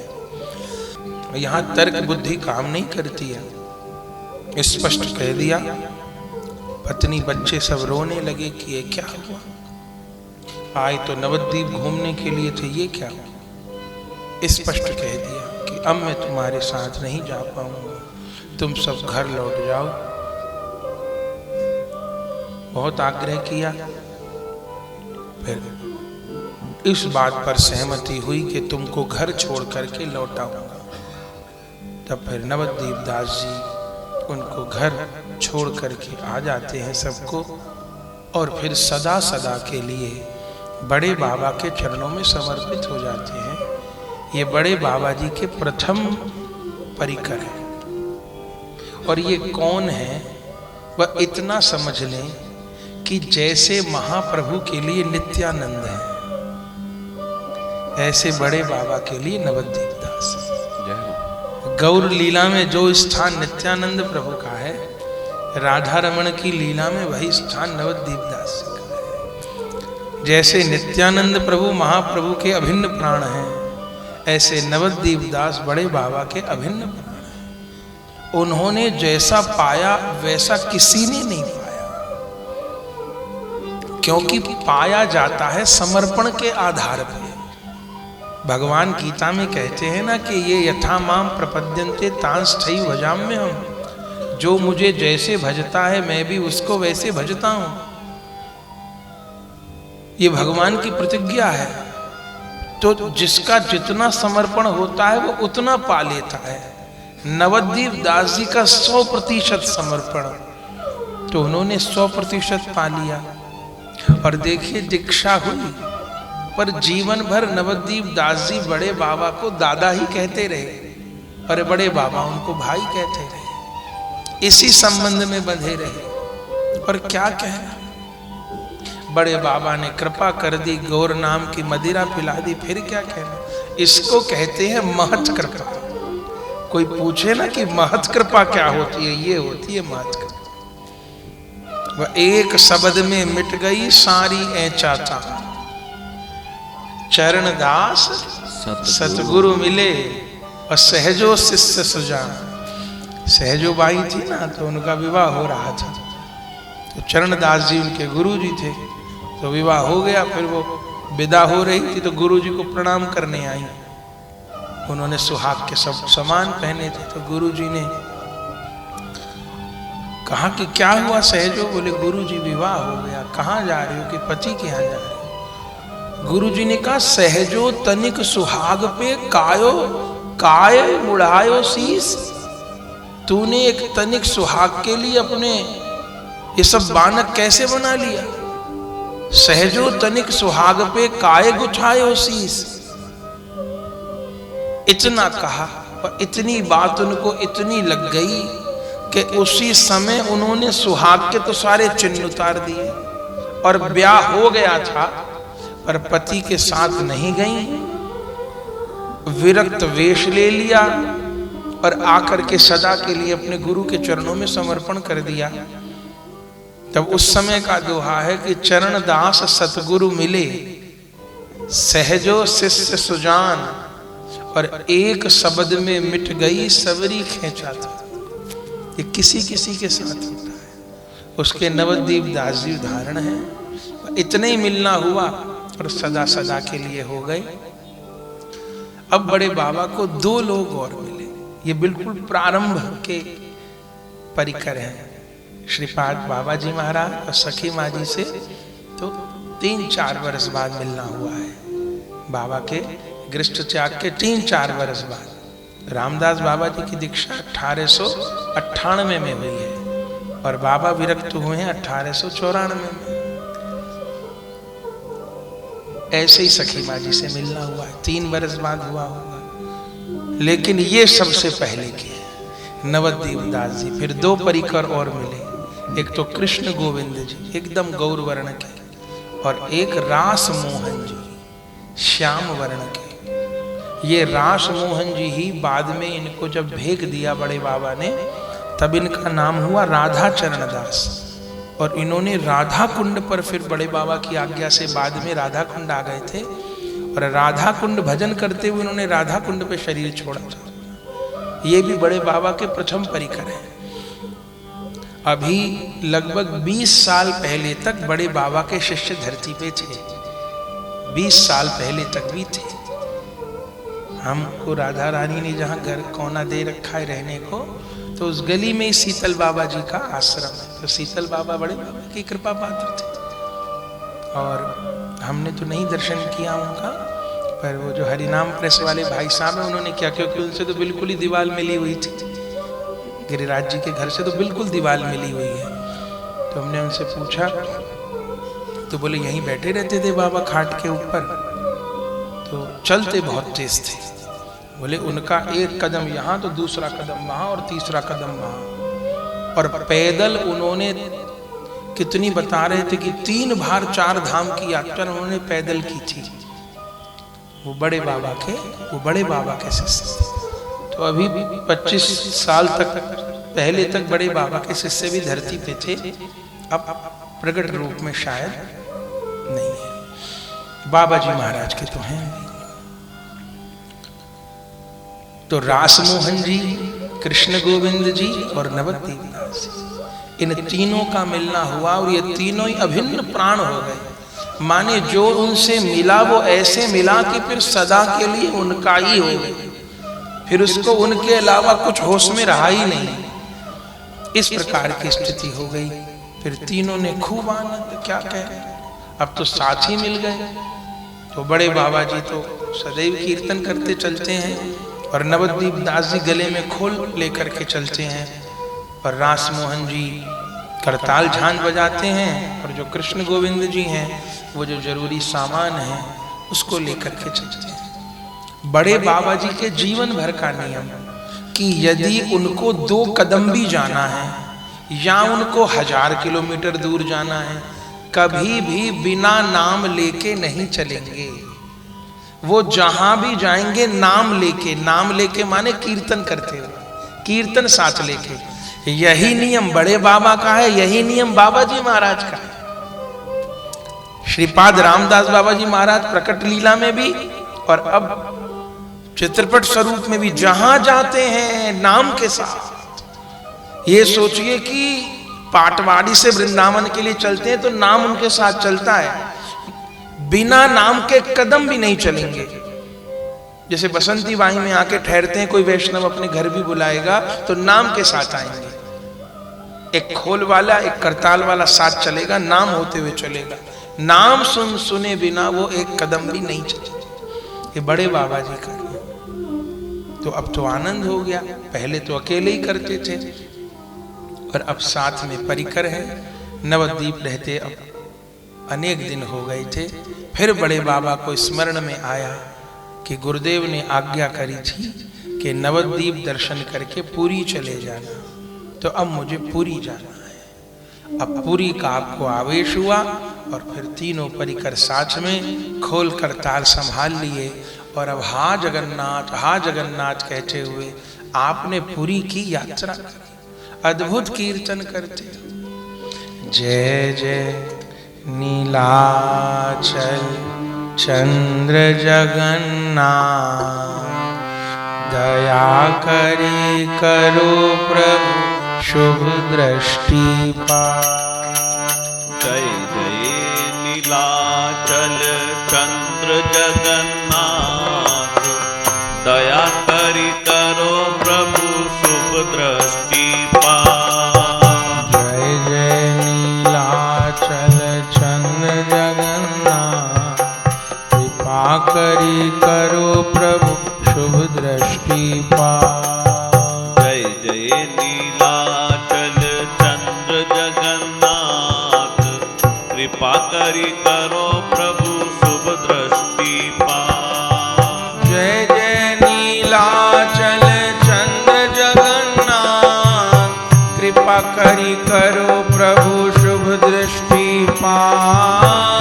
यहाँ तर्क बुद्धि काम नहीं करती है। स्पष्ट कह दिया। पत्नी बच्चे सब रोने लगे कि ये क्या हुआ, आए तो नवद्वीप घूमने के लिए थे, ये क्या हुआ। स्पष्ट कह दिया कि अब मैं तुम्हारे साथ नहीं जा पाऊंगा, तुम सब घर लौट जाओ। बहुत आग्रह किया, फिर इस बात पर सहमति हुई कि तुमको घर छोड़ करके लौटाऊंगा। तब फिर नवद्वीप दास जी उनको घर छोड़ करके आ जाते हैं सबको, और फिर सदा सदा के लिए बड़े बाबा के चरणों में समर्पित हो जाते हैं। ये बड़े बाबा जी के प्रथम परिकर है। और ये कौन है वह इतना समझ लें कि जैसे महाप्रभु के लिए नित्यानंद है, ऐसे बड़े बाबा के लिए नवद्वीप दास है। गौर लीला में जो स्थान नित्यानंद प्रभु का है, राधा रमण की लीला में वही स्थान नवद्वीप दास का है। जैसे नित्यानंद प्रभु महाप्रभु के अभिन्न प्राण हैं, ऐसे नवद्वीप दास बड़े बाबा के अभिन्न प्राण हैं। उन्होंने जैसा पाया वैसा किसी ने नहीं पाया, क्योंकि पाया जाता है समर्पण के आधार पर। भगवान गीता में कहते हैं ना कि ये यथा माम प्रपद्यन्ते तांस्थैव भजाम्यहम्, जो मुझे जैसे भजता है मैं भी उसको वैसे भजता हूं। ये भगवान की प्रतिज्ञा है। तो जिसका जितना समर्पण होता है वो उतना पा लेता है। नवद्वीप दास जी का 100% समर्पण, तो उन्होंने 100% पा लिया। और देखिए दीक्षा हुई, पर जीवन भर नवद्वीप दास जी बड़े बाबा को दादा ही कहते रहे और बड़े बाबा उनको भाई कहते रहे, इसी संबंध में बंधे रहे। और क्या कहना, बड़े बाबा ने कृपा कर दी, गौर नाम की मदिरा पिला दी, फिर क्या कहना। इसको कहते हैं महत कृपा। कोई पूछे ना कि महत कृपा क्या होती है, ये होती है महत कृपा। वह एक शब्द में मिट गई सारी ऐचाता, चरण दास सतगुरु मिले और सहजो शिष्य सुजान। सहजो बाई थी ना, तो उनका विवाह हो रहा था, तो चरण दास जी उनके गुरु जी थे, तो विवाह हो गया। फिर वो विदा हो रही थी तो गुरु जी को प्रणाम करने आई। उन्होंने सुहाग के सब सामान पहने थे, तो गुरु जी ने कहा कि क्या हुआ सहजो? बोले गुरु जी विवाह हो गया। कहाँ जा रहे हो? कि पति के यहाँ जा रहे हो। गुरु जी ने कहा सहजो तनिक सुहाग पे कायो काय मुड़ायो शीस। तूने एक तनिक सुहाग के लिए अपने ये सब बानक कैसे बना लिया? सहजो तनिक सुहाग पे काय गुछायो शीस। इतना कहा और इतनी बात उनको इतनी लग गई कि उसी समय उन्होंने सुहाग के तो सारे चिन्ह उतार दिए और ब्याह हो गया था, पर पति के साथ नहीं गई। विरक्त वेश ले लिया और आकर के सदा के लिए अपने गुरु के चरणों में समर्पण कर दिया। तब उस समय का दोहा है कि चरण दास सतगुरु मिले, सहजो शिष्य सुजान, और एक शब्द में मिट गई सबरी खेचा था। ये किसी किसी के साथ होता है। उसके नवद्वीप दास जी उदाहरण है। इतने ही मिलना हुआ और सदा सदा के लिए हो गए। अब बड़े बाबा को 2 लोग और मिले। ये बिल्कुल प्रारंभ के परिकर हैं। श्रीपाद बाबा जी महाराज और सखी माँ जी से तो 3-4 वर्ष बाद मिलना हुआ है। बाबा के गृहस्थ त्याग के 3-4 वर्ष बाद रामदास बाबा जी की दीक्षा 1898 में हुई है और बाबा विरक्त हुए हैं 1894 में। ऐसे ही सखी माँ जी से मिलना हुआ है, 3 वर्ष बाद हुआ होगा। लेकिन ये सबसे पहले के नवद्वीप दास जी। फिर 2 परिकर और मिले, एक तो कृष्ण गोविंद जी एकदम गौर वर्ण के, और एक रास मोहन जी श्याम वर्ण के। ये रास मोहन जी ही बाद में इनको जब भेज दिया बड़े बाबा ने, तब इनका नाम हुआ राधा चरण दास। और इन्होंने राधा कुंड पर फिर बड़े बाबा की आज्ञा से बाद में राधा कुंड आ गए थे, और राधा कुंड भजन करते हुए इन्होंने राधा कुंड पे शरीर छोड़ा था। ये भी बड़े बाबा के प्रथम परिकर हैं। अभी लगभग 20 साल पहले तक बड़े बाबा के शिष्य धरती पे थे। 20 साल पहले तक भी थे। हमको राधा रानी ने जहाँ घर कोना दे रखा है रहने को, तो उस गली में ही शीतल बाबा जी का आश्रम है। तो शीतल बाबा बड़े बाबा की कृपा पात्र थे, और हमने तो नहीं दर्शन किया उनका, पर वो जो हरिनाम प्रेस वाले भाई साहब हैं उन्होंने क्या, क्योंकि उनसे तो बिल्कुल ही दीवार मिली हुई थी। गिरिराज जी के घर से तो बिल्कुल दीवार मिली हुई है। तो हमने उनसे पूछा, तो बोले यहीं बैठे रहते थे बाबा खाट के ऊपर, तो चलते बहुत तेज थे। बोले उनका एक कदम यहाँ तो दूसरा कदम वहाँ और तीसरा कदम वहाँ, और पैदल उन्होंने कितनी बता रहे थे कि 3 बार 4 धाम की यात्रा उन्होंने पैदल की थी। वो बड़े बाबा के शिष्य थे। तो अभी 25 साल तक पहले तक बड़े बाबा के शिष्य भी धरती पे थे, अब प्रकट रूप में शायद नहीं है। बाबा जी महाराज के तो हैं। तो रासमोहन जी, कृष्ण गोविंद जी और नवद्वीप दास जी, इन तीनों का मिलना हुआ और ये तीनों ही अभिन्न प्राण हो गए। माने जो उनसे मिला वो ऐसे मिला कि फिर सदा के लिए उनका ही हो गए, फिर उसको उनके अलावा कुछ होश में रहा ही नहीं। इस प्रकार की स्थिति हो गई। फिर तीनों ने खूब आनंद, क्या कहे, अब तो साथ ही मिल गए। तो बड़े बाबा जी तो सदैव कीर्तन करते चलते हैं और नवद्वीप दास जी गले में खोल लेकर के चलते हैं और रासमोहन जी करताल झांझ बजाते हैं और जो कृष्ण गोविंद जी हैं वो जो जरूरी सामान है उसको लेकर के चलते हैं। बड़े बाबा जी के जीवन भर का नियम कि यदि उनको 2 कदम भी जाना है या उनको 1000 किलोमीटर दूर जाना है, कभी भी बिना नाम लेके नहीं चलेंगे। वो जहां भी जाएंगे नाम लेके माने कीर्तन करते हुए, कीर्तन साथ लेके। यही नियम बड़े बाबा का है, यही नियम बाबा जी महाराज का है। श्रीपाद रामदास बाबा जी महाराज प्रकट लीला में भी और अब चित्रपट स्वरूप में भी जहां जाते हैं नाम के साथ। ये सोचिए कि पाटवाड़ी से वृंदावन के लिए चलते हैं तो नाम उनके साथ चलता है, बिना नाम के कदम भी नहीं चलेंगे। जैसे बसंती बाई में आके ठहरते हैं, कोई वैष्णव अपने घर भी बुलाएगा तो नाम के साथ आएंगे। एक खोल वाला एक करताल वाला साथ चलेगा, नाम होते हुए चलेगा। नाम सुने बिना वो एक कदम भी नहीं चलेंगे। ये बड़े बाबा जी का। तो अब तो आनंद हो गया, पहले तो अकेले ही करते थे और अब साथ में परिकर है। नवद्वीप रहते अब अनेक दिन हो गए थे। फिर बड़े बाबा को स्मरण में आया कि गुरुदेव ने आज्ञा करी थी कि नवद्वीप दर्शन करके पुरी चले जाना, तो अब मुझे पुरी जाना है। अब पुरी का आपको आवेश हुआ और फिर तीनों परिकर साथ में खोल कर ताल संभाल लिए और अब हा जगन्नाथ कहते हुए आपने पुरी की यात्रा करी। अद्भुत कीर्तन करते, जय जय नीलाचल चंद्र जगन्नाथ, दया करी करो प्रभु शुभ दृष्टि पाए।
जय जय नीलाचल चंद्र जगन्नाथ, दया करी करो प्रभु शुभ दृष्टि पाए।
जय जय नीलाचल चंद्र जगन्नाथ, कृपा करी करो प्रभु शुभ दृष्टि पाए।
जय जय नीलाचल चंद्र जगन्नाथ, कृपा करी करो प्रभु शुभ दृष्टि पाए।
जय जय नीलाचल चंद्र जगन्नाथ, कृपा करी करो प्रभु शुभ दृष्टि पाए।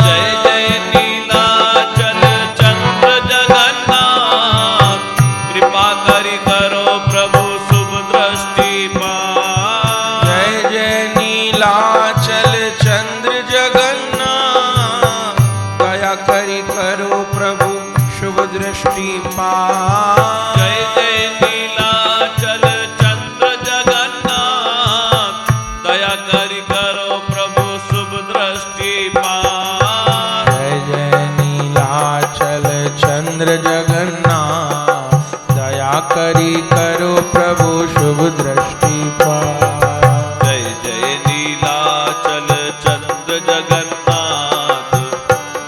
जय जय नीलाचल चंद्र जगन्नाथ, कृपा करी करो प्रभु शुभ दृष्टि पाए।
जय जय नीलाचल चंद्र जगन्नाथ, दया करी करो प्रभु शुभ दृष्टि पाए।
जय जय नीलाचल चंद्र जगन्नाथ, दया करी करो प्रभु शुभ दृष्टि पाए।
जय जय नीलाचल चंद्र जगन्नाथ, दया करी करो प्रभु शुभ दृष्टि पाए।
जय जय नीलाचल चंद्र जगन्नाथ,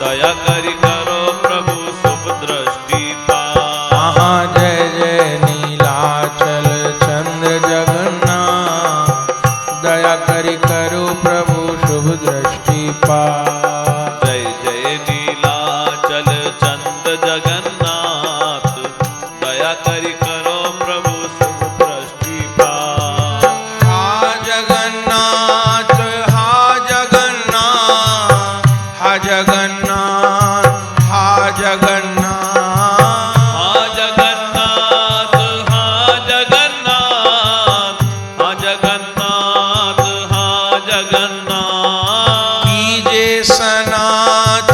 दया करी करो प्रभु शुभ दृष्टि पाए।
जय जय नीलाचल चंद्र जगन्नाथ, दया करी करो प्रभु शुभ दृष्टि पाए।
जय जय नीलाचल चंद्र जगन्नाथ, दया करी करो प्रभु शुभ दृष्टि पाए।
हा जगन्नाथ हा जगन्नाथ हा जगन्नाथ हा जगन्नाथ
हा जगन्नाथ हा जगन्नाथ हा जगन्नाथ हा जगन्नाथ।
कीजे सनाथ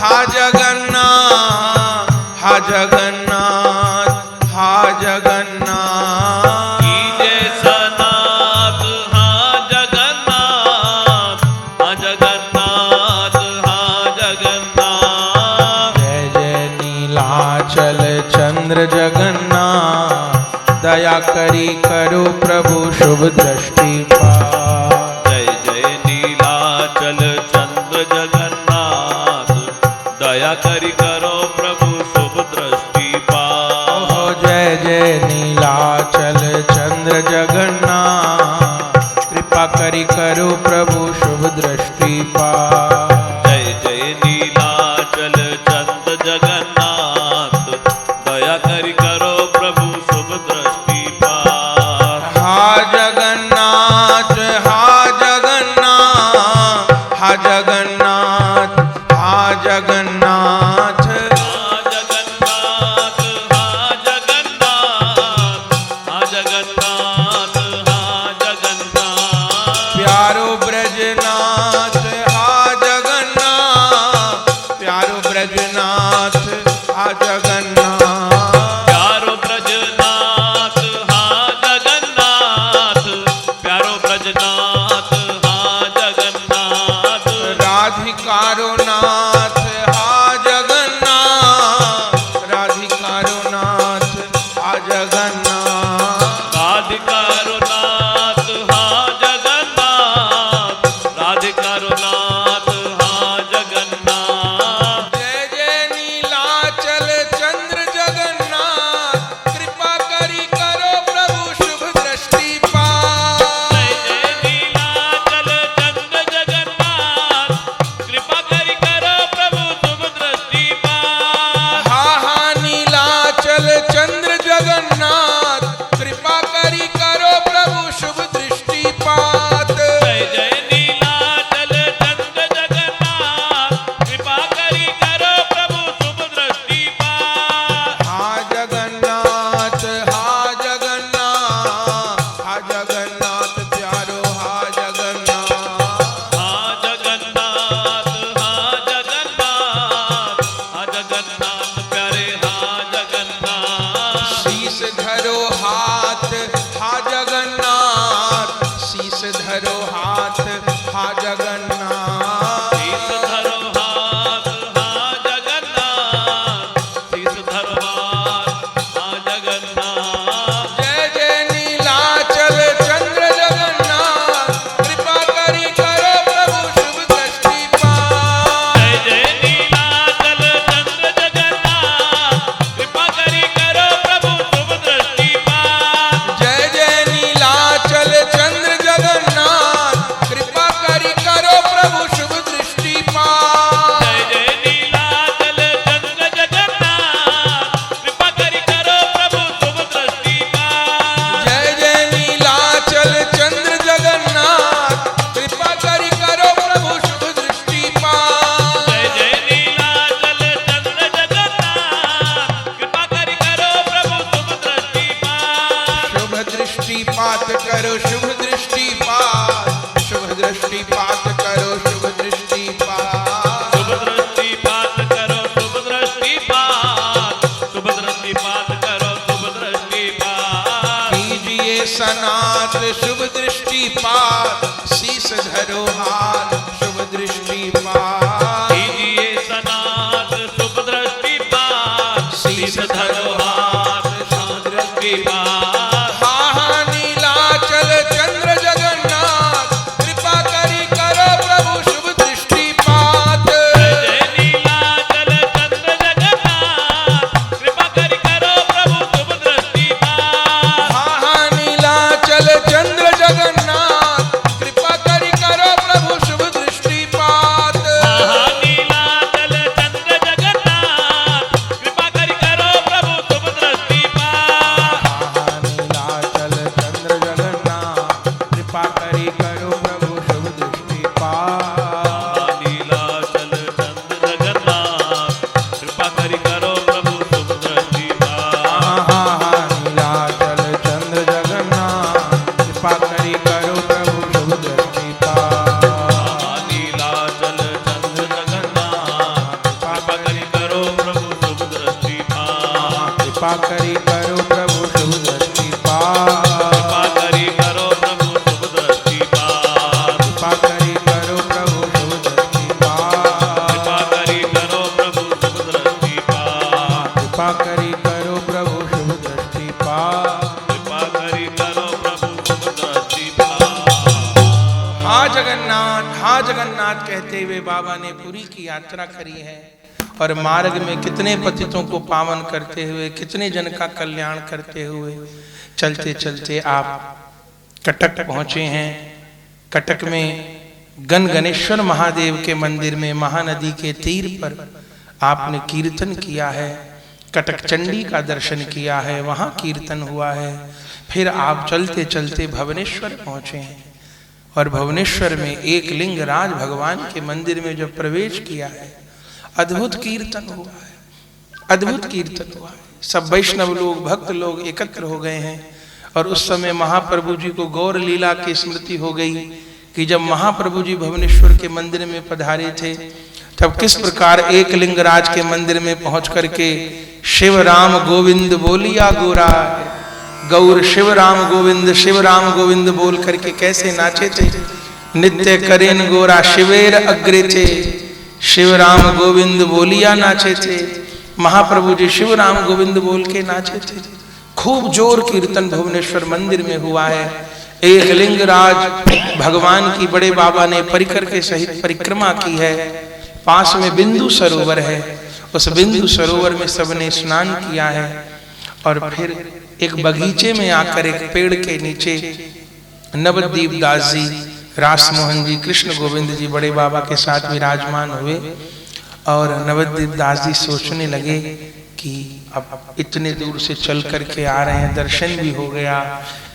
हा जगन्नाथ हा जगन्नाथ हा जगन्नाथ। चंद्र जगन्नाथ, दया करी करो प्रभु शुभ दृष्टि पात।
जय जय नीलाचल चंद्र जगन्नाथ, दया करी करो प्रभु शुभ दृष्टि पात।
ओहो जय जय नीलाचल चंद्र जगन्नाथ, कृपा करी करो प्रभु शुभ दृष्टि पात।
जय जय नीलाचल चंद्र जगन्नाथ, दया करी करो प्रभु शुभ दृष्टि पात।
हा जगन्नाथ, हा जगन्नाथ, हा जगन्नाथ, हा जगन्नाथ,
हा जगन्नाथ, हा जगन्नाथ, हा जगन्नाथ, हा जगन्नाथ।
प्यारो ब्रजनाथ, हा जगन्नाथ, प्यारो ब्रजनाथ, हा जगन्नाथ,
प्यारो ब्रजनाथ, हा जगन्नाथ, प्यारो ब्रजनाथ, हा जगन्नाथ।
राधिकारो नाथ, हा जगन्नाथ, राधिकारो नाथ, हा जगन्नाथ,
राधिकारो नाथ, हा जगन्नाथ, राधिकारो नाथ, हा जगन्नाथ।
जय जय नीलाचल चंद्र जगन्नाथ, कृपा करी करो प्रभु शुभ दृष्टि पात।
जय जय नीलाचल चंद्र जगन्नाथ, कृपा करी करो प्रभु शुभ दृष्टि पात।
हा हा नीलाचल चंद्र जगन्नाथ, कृपा करी करो प्रभु शुभ दृष्टि पात।
जय जय नीलाचल चंद्र जगन्नाथ, कृपा करी करो प्रभु शुभ दृष्टि पात।
हा जगन्नाथ, हा जगन्नाथ, हा जगन्नाथ प्यारो, हा जगन्नाथ,
हा जगन्नाथ, हा जगन्नाथ, हा जगन्नाथ प्यारे, हा जगन्नाथ।
शीश धरो हाथ, हा जगन्नाथ, शीश धरो हाथ, हा जगन्नाथ,
शीश धरो हाथ, हा जगन्नाथ, शीश धरो हाथ, हा जगन्नाथ।
जय जय नीलाचल चंद्र जगन्नाथ, कृपा करी करो प्रभु शुभ दृष्टि पात।
जय जय नीलाचल चंद्र जगन्नाथ, कृपा करी करो प्रभु शुभ दृष्टि पात।
जय जय नीलाचल चंद्र जगन्नाथ, कृपा करी करो प्रभु शुभ दृष्टि पात।
जय जय नीलाचल चंद्र जगन्नाथ, कृपा करी करो प्रभु शुभ दृष्टि पात।
जय जय नीलाचल चंद्र जगन्नाथ, कृपा करी करो प्रभु शुभ दृष्टि पात।
जय जय नीलाचल चंद्र जगन्नाथ, कृपा करी करो प्रभु शुभ दृष्टि पात।
शुभ दृष्टि पात करो, शुभ दृष्टि पात, शुभ दृष्टि पात करो, शुभ दृष्टि पात।
शुभ दृष्टि पात करो, शुभ दृष्टि पात, शुभ दृष्टि पात करो, शुभ दृष्टि पात।
कीजिए सनात शुभ दृष्टि पात, शीश धरो हाथ शुभ दृष्टि पात।
कीजिए सनाथ शुभ दृष्टि पात, शीश धरो हाथ शुभ दृष्टि पात।
हा हा नीलाचल चंद्र जगन्नाथ, कृपा करी करो प्रभु शुभ दृष्टि पात।
जय जय नीलाचल चंद्र जगन्नाथ, कृपा करी करो प्रभु शुभ दृष्टि पात।
हा हा नीलाचल चंद्र जगन्नाथ, कृपा करी करो प्रभु शुभ दृष्टि पात। हा जगन्नाथ कहते हुए बाबा ने पुरी की यात्रा करी है। और मार्ग में कितने पतितों को पावन करते हुए, कितने जन का कल्याण करते हुए चलते चलते आप कटक पहुंचे हैं। कटक में गणेश्वर महादेव के मंदिर में महानदी के तीर पर आपने कीर्तन किया है। कटक चंडी का दर्शन किया है, वहां कीर्तन हुआ है। फिर आप चलते चलते भुवनेश्वर पहुंचे हैं और भुवनेश्वर में एक लिंगराज भगवान के मंदिर में जब प्रवेश किया है, अद्भुत कीर्तन हुआ है, अद्भुत कीर्तन हुआ है। सब वैष्णव लोग, भक्त लोग एकत्र हो गए हैं। और उस समय महाप्रभु जी को गौर लीला की स्मृति हो गई कि जब महाप्रभु जी भुवनेश्वर के मंदिर में पधारे थे, तब किस प्रकार एक लिंगराज के मंदिर में पहुंच करके शिव राम गोविंद बोलिया गोरा, गौर शिव राम गोविंद बोल करके कैसे नाचे थे। नित्य करेन गोरा शिवेर अग्रे थे, शिव राम गोविंद बोलिया नाचे थे। महाप्रभु जी शिव राम गोविंद बोल के नाचे थे। खूब जोर कीर्तन भुवनेश्वर मंदिर में हुआ है। एक लिंगराज भगवान की बड़े बाबा ने परिकर के सहित परिक्रमा की है। पास में बिंदु सरोवर है, उस बिंदु सरोवर में सबने स्नान किया है। और फिर एक बगीचे में आकर एक पेड़ के नीचे नवद्वीप दास जी, रास मोहन जी, कृष्ण गोविंद जी बड़े बाबा के साथ विराजमान हुए। और नवद्वीप दास जी सोचने लगे कि अब इतने दूर से चल करके आ रहे हैं, दर्शन भी हो गया,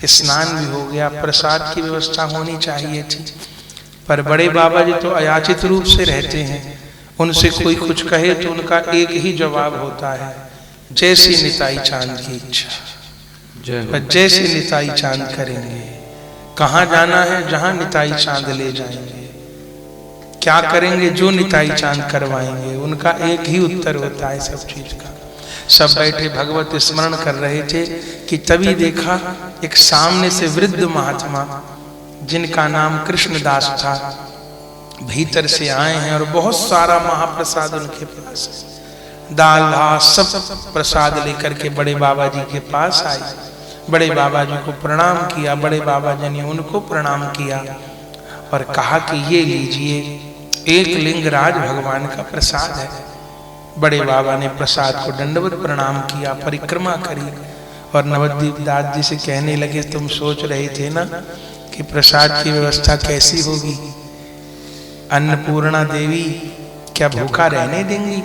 स्नान भी हो गया, प्रसाद की व्यवस्था होनी चाहिए थी। पर बड़े बाबा जी तो अयाचित रूप से रहते हैं, उनसे कोई कुछ कहे तो उनका एक ही जवाब होता है, जैसी निताई चांद की इच्छा। जैसे निताई चांद करेंगे। कहाँ जाना है? जहां निताई चांद ले जाएंगे। क्या करेंगे? जो निताई चांद करवाएंगे। उनका एक ही उत्तर होता है सब चीज का। सब बैठे भगवत स्मरण कर रहे थे कि तभी देखा एक सामने से वृद्ध महात्मा, जिनका नाम कृष्णदास था, भीतर से आए हैं और बहुत सारा महाप्रसाद उनके पास, दाल भात सब प्रसाद लेकर के बड़े बाबा जी के पास आए। बड़े बाबा जी को प्रणाम किया, बड़े बाबा जी ने उनको प्रणाम किया और कहा कि ये लीजिए, एक लिंगराज भगवान का प्रसाद है। बड़े बाबा ने प्रसाद को दंडवत प्रणाम किया, परिक्रमा करी और नवद्वीप दास जी से कहने लगे, तुम सोच रहे थे ना कि प्रसाद की व्यवस्था कैसी होगी, अन्नपूर्णा देवी क्या भूखा रहने देंगी?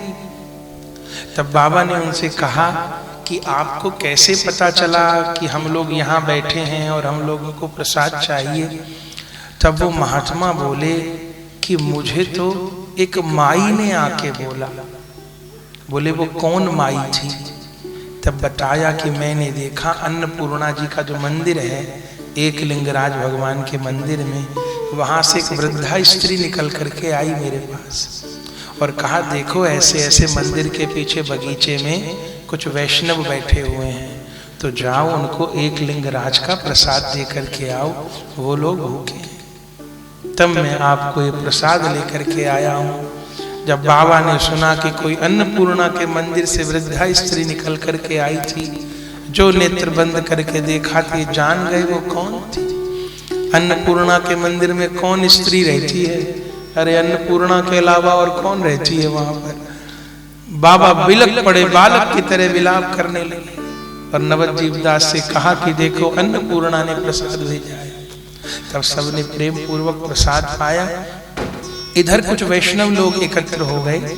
तब बाबा ने उनसे कहा कि आपको कैसे पता चला कि हम लोग यहाँ बैठे हैं और हम लोगों को प्रसाद चाहिए? तब वो महात्मा बोले कि मुझे तो एक माई ने आके बोला। बोले वो कौन माई थी? तब बताया कि मैंने देखा अन्नपूर्णा जी का जो मंदिर है, एक लिंगराज भगवान के मंदिर में, वहां से एक वृद्धा स्त्री निकल करके आई मेरे पास और कहा, देखो ऐसे ऐसे मंदिर के पीछे बगीचे में कुछ वैष्णव बैठे हुए हैं, तो जाओ उनको एक लिंगराज का प्रसाद दे करके आओ, वो लोग भूखे हैं। तब मैं आपको ये प्रसाद लेकर के आया हूँ। जब बाबा ने सुना कि कोई अन्नपूर्णा के मंदिर से वृद्धा स्त्री निकल करके आई थी, जो नेत्र बंद करके देखा थी, जान गए वो कौन थी। अन्नपूर्णा के मंदिर में कौन स्त्री रहती है? अरे अन्नपूर्णा के अलावा और कौन रहती है वहां पर? बाबा बिलक पड़े, बालक की तरह विलाप करने लगे और नवद्वीप दास से कहा कि देखो अन्नपूर्णा ने प्रसाद भेजा है। तब सबने प्रेम पूर्वक प्रसाद पाया। इधर कुछ वैष्णव लोग एकत्र हो गए,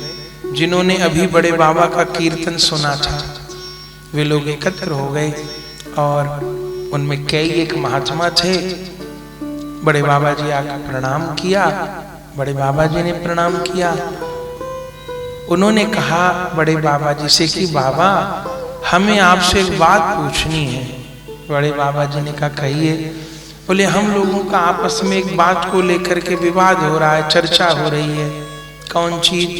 जिन्होंने अभी बड़े बाबा का कीर्तन सुना था। वे लोग एकत्र हो गए और उनमें कई एक महात्मा थे। बड़े बाबा जी आकर प्रणाम किया, बड़े बाबा जी ने प्रणाम किया। उन्होंने कहा बड़े बाबा जी से कि बाबा हमें आपसे एक बात पूछनी है। बड़े बाबा जी ने कहा कहिए। बोले हम लोगों का आपस में एक बात को लेकर के विवाद हो रहा है, चर्चा हो रही है। कौन चीज?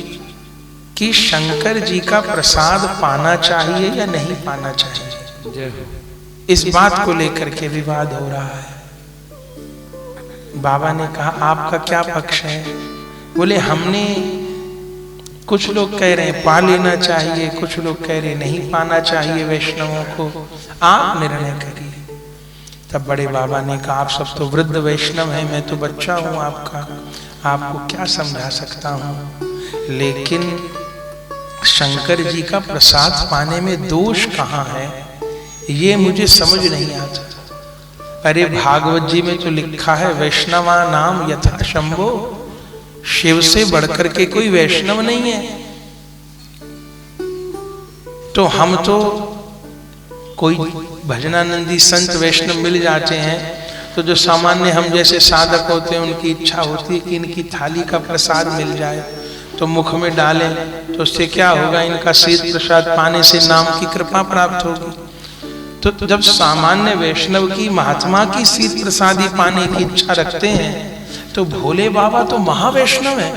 कि शंकर जी का प्रसाद पाना चाहिए या नहीं पाना चाहिए, इस बात को लेकर के विवाद हो रहा है। बाबा ने कहा आपका क्या पक्ष है? बोले हमने, कुछ लोग कह रहे हैं पा लेना चाहिए, कुछ लोग कह रहे नहीं पाना चाहिए वैष्णवों को, आप निर्णय करिए। तब बड़े बाबा ने कहा, आप सब तो वृद्ध वैष्णव हैं, मैं तो बच्चा हूँ आपका, आपको क्या समझा सकता हूँ, लेकिन शंकर जी का प्रसाद पाने में दोष कहाँ है ये मुझे समझ नहीं आता। अरे भागवत जी में तो लिखा है, वैष्णवा नाम यथा शंभो, शिव से बढ़कर के कोई वैष्णव नहीं है। तो हम तो कोई भजनानंदी संत वैष्णव मिल जाते हैं तो जो सामान्य हम जैसे साधक होते हैं उनकी इच्छा होती है कि इनकी थाली का प्रसाद मिल जाए तो मुख में डालें, तो उससे क्या होगा, इनका शीत प्रसाद पाने से नाम की कृपा प्राप्त होगी। तो जब सामान्य वैष्णव की महात्मा की शीत प्रसादी पाने की इच्छा रखते हैं तो भोले बाबा तो महावैष्णव है,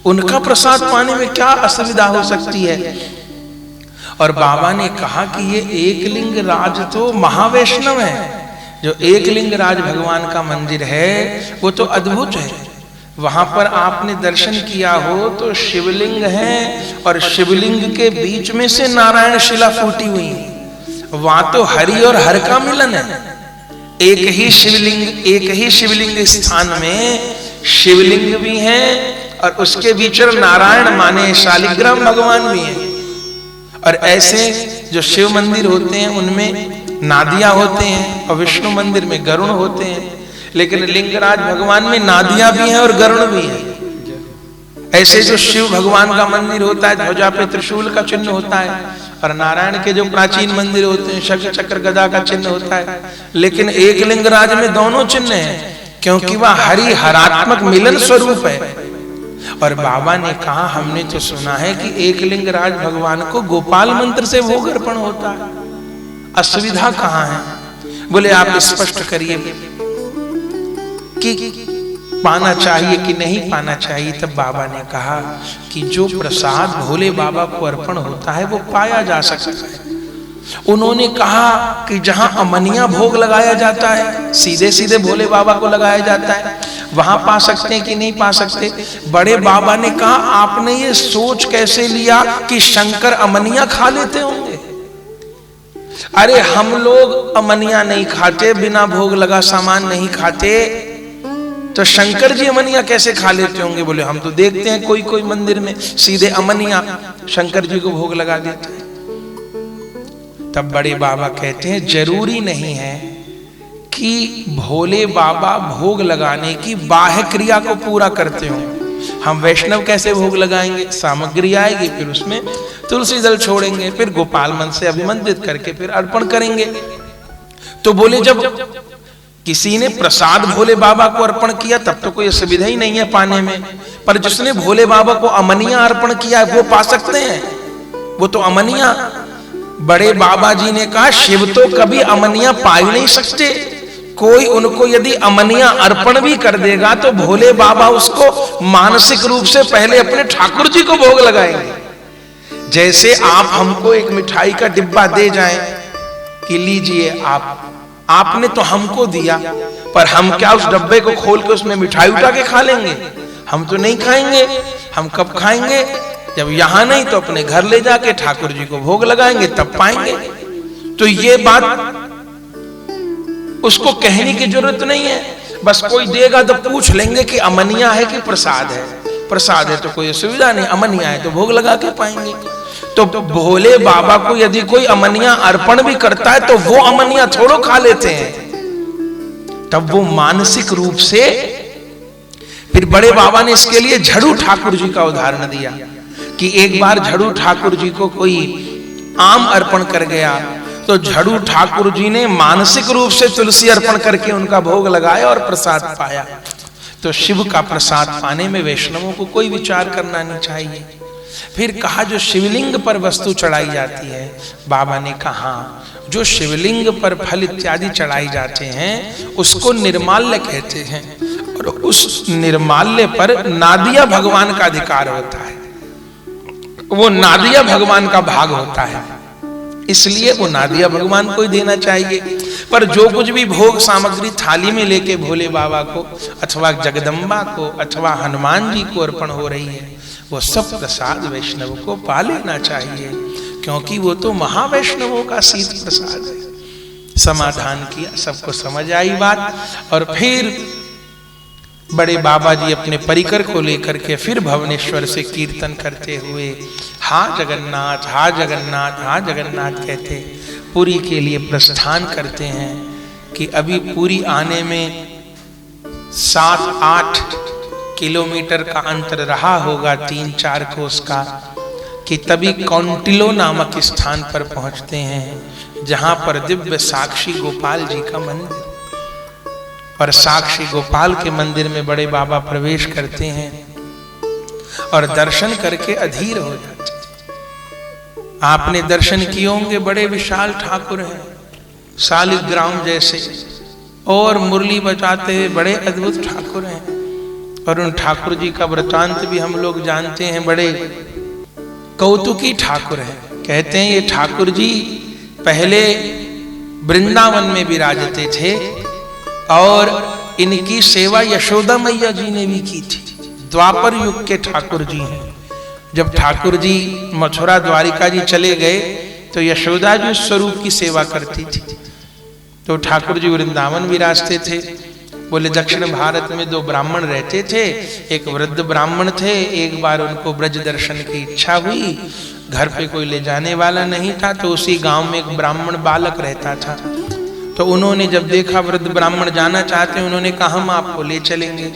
उनका प्रसाद पाने में क्या असुविधा हो सकती है। और बाबा ने कहा कि ये एकलिंग राज तो महावैष्णव है, जो एकलिंग राज भगवान का मंदिर है वो तो अद्भुत है। वहां पर आपने दर्शन किया हो तो शिवलिंग है और शिवलिंग के बीच में से नारायण शिला फूटी हुई है। वहां तो हरि और हर का मिलन है। एक ही शिवलिंग स्थान में शिवलिंग भी है और उसके बीच नारायण माने शालिग्राम भगवान भी है। और ऐसे जो शिव मंदिर होते हैं उनमें नादिया होते हैं और विष्णु मंदिर में गरुण होते हैं, लेकिन लिंगराज भगवान में नादिया भी है और गरुण भी है। ऐसे जो शिव भगवान का मंदिर होता है ध्वजा पे त्रिशूल का चिन्ह होता है, और नारायण के जो प्राचीन मंदिर होते हैं शंख चक्र गदा का चिन्ह होता है, लेकिन एक लिंगराज में दोनों चिन्ह हैं क्योंकि वह हरि हरात्मक मिलन स्वरूप है। और बाबा ने कहा, हमने तो सुना है कि एक लिंगराज भगवान को गोपाल मंत्र से भोग अर्पण होता है, असुविधा कहाँ है? बोले आप स्पष्ट करिए कि पाना चाहिए कि नहीं पाना चाहिए। तब बाबा ने कहा कि जो प्रसाद भोले बाबा को अर्पण होता है वो पाया जा सकता है। उन्होंने कहा कि जहां अमनिया भोग लगाया जाता है, सीधे सीधे भोले बाबा को लगाया जाता है, वहां पा सकते हैं कि नहीं पा सकते। बड़े बाबा ने कहा, आपने ये सोच कैसे लिया कि शंकर अमनिया खा लेते होंगे? अरे हम लोग अमनिया नहीं खाते, बिना भोग लगा सामान नहीं खाते, तो शंकर जी अमनिया कैसे खा लेते होंगे? बोले हम तो देखते हैं कोई कोई मंदिर में सीधे अमनिया शंकर जी को भोग लगा देते हैं। तब बड़े बाबा कहते हैं, जरूरी नहीं है कि भोले बाबा भोग लगाने की बाह्य क्रिया को पूरा करते हो। हम वैष्णव कैसे भोग लगाएंगे? सामग्री आएगी, फिर उसमें तुलसी दल छोड़ेंगे, फिर गोपाल मंत्र से अभिमंत्रित करके फिर अर्पण करेंगे। तो बोले जब किसी ने प्रसाद भोले बाबा को अर्पण किया तब तो कोई असुविधा ही नहीं है पाने में, पर जिसने भोले बाबा को अमनिया अर्पण किया है वो पा सकते हैं, वो तो अमनिया। बड़े बाबा जी ने कहा, शिव तो कभी अमनिया पा ही नहीं सकते। कोई उनको यदि अमनिया अर्पण भी कर देगा तो भोले बाबा उसको मानसिक रूप से पहले अपने ठाकुर जी को भोग लगाएंगे। जैसे आप हमको एक मिठाई का डिब्बा दे जाएं कि लीजिए आपने तो हमको दिया, पर हम क्या उस डब्बे को खोल के उसमें मिठाई उठा के खा लेंगे? हम तो नहीं खाएंगे। हम कब खाएंगे? जब यहां नहीं तो अपने घर ले जाके ठाकुर जी को भोग लगाएंगे, तब पाएंगे। तो ये बात उसको कहने की जरूरत नहीं है, बस कोई देगा तो पूछ लेंगे कि अमनिया है कि प्रसाद है। प्रसाद है तो कोई असुविधा नहीं, अमनिया है तो भोग लगा के पाएंगे। तो भोले बाबा को यदि कोई अमनिया अर्पण भी करता है तो वो अमनिया थोड़ो खा लेते हैं, तब वो मानसिक रूप से। फिर बड़े बाबा ने इसके लिए झड़ू ठाकुर जी का उदाहरण दिया कि एक बार झड़ू ठाकुर जी को कोई आम अर्पण कर गया, तो झड़ू ठाकुर जी ने मानसिक रूप से तुलसी अर्पण करके उनका भोग लगाया और प्रसाद पाया। तो शिव का प्रसाद पाने में वैष्णवों को कोई विचार करना नहीं चाहिए। फिर कहा, जो शिवलिंग पर वस्तु चढ़ाई जाती है, बाबा ने कहा जो शिवलिंग पर फल इत्यादि चढ़ाई जाते हैं उसको निर्माल्य कहते हैं, और उस निर्माल्य पर नादिया भगवान का अधिकार होता है, वो नादिया भगवान का भाग होता है, इसलिए वो नादिया भगवान को ही देना चाहिए। पर जो कुछ भी भोग सामग्री थाली में लेके भोले बाबा को अथवा जगदम्बा को अथवा हनुमान जी को अर्पण हो रही है, वो सब प्रसाद वैष्णव को पा लेना चाहिए, क्योंकि वो तो महावैष्णवों का शीत प्रसाद है। समाधान किया, सबको समझ आई बात। और फिर बड़े बाबा जी अपने परिकर को लेकर के फिर भुवनेश्वर से कीर्तन करते हुए हा जगन्नाथ, हा जगन्नाथ, हा जगन्नाथ कहते पुरी के लिए प्रस्थान करते हैं। कि अभी पुरी आने में 7-8 किलोमीटर का अंतर रहा होगा, 3-4 कोस का, कि तभी कौंटिलो नामक स्थान पर पहुंचते हैं, जहां पर दिव्य साक्षी गोपाल जी का मंदिर। और साक्षी गोपाल के मंदिर में बड़े बाबा प्रवेश करते हैं और दर्शन करके अधीर हो जाते हैं। आपने दर्शन किए होंगे, बड़े विशाल ठाकुर हैं, शालिग्राम जैसे, और मुरली बजाते हैं, बड़े अद्भुत ठाकुर हैं। और उन ठाकुर जी का वृतांत भी हम लोग जानते हैं, बड़े कौतुकी ठाकुर हैं। कहते हैं ये ठाकुर जी पहले वृंदावन में विराजते थे और इनकी सेवा यशोदा मैया जी ने भी की थी। द्वापर युग के ठाकुर जी हैं। जब ठाकुर जी मथुरा द्वारिका जी चले गए तो यशोदा जी उस स्वरूप की सेवा करती थी। तो ठाकुर जी वृंदावन विराजते थे। बोले दक्षिण भारत में 2 ब्राह्मण रहते थे, एक वृद्ध ब्राह्मण थे। एक बार उनको ब्रज दर्शन की इच्छा हुई, घर पे कोई ले जाने वाला नहीं था, तो उसी गांव में एक ब्राह्मण बालक रहता था। तो उन्होंने जब देखा वृद्ध ब्राह्मण जाना चाहते हैं, उन्होंने कहा हम आपको ले चलेंगे।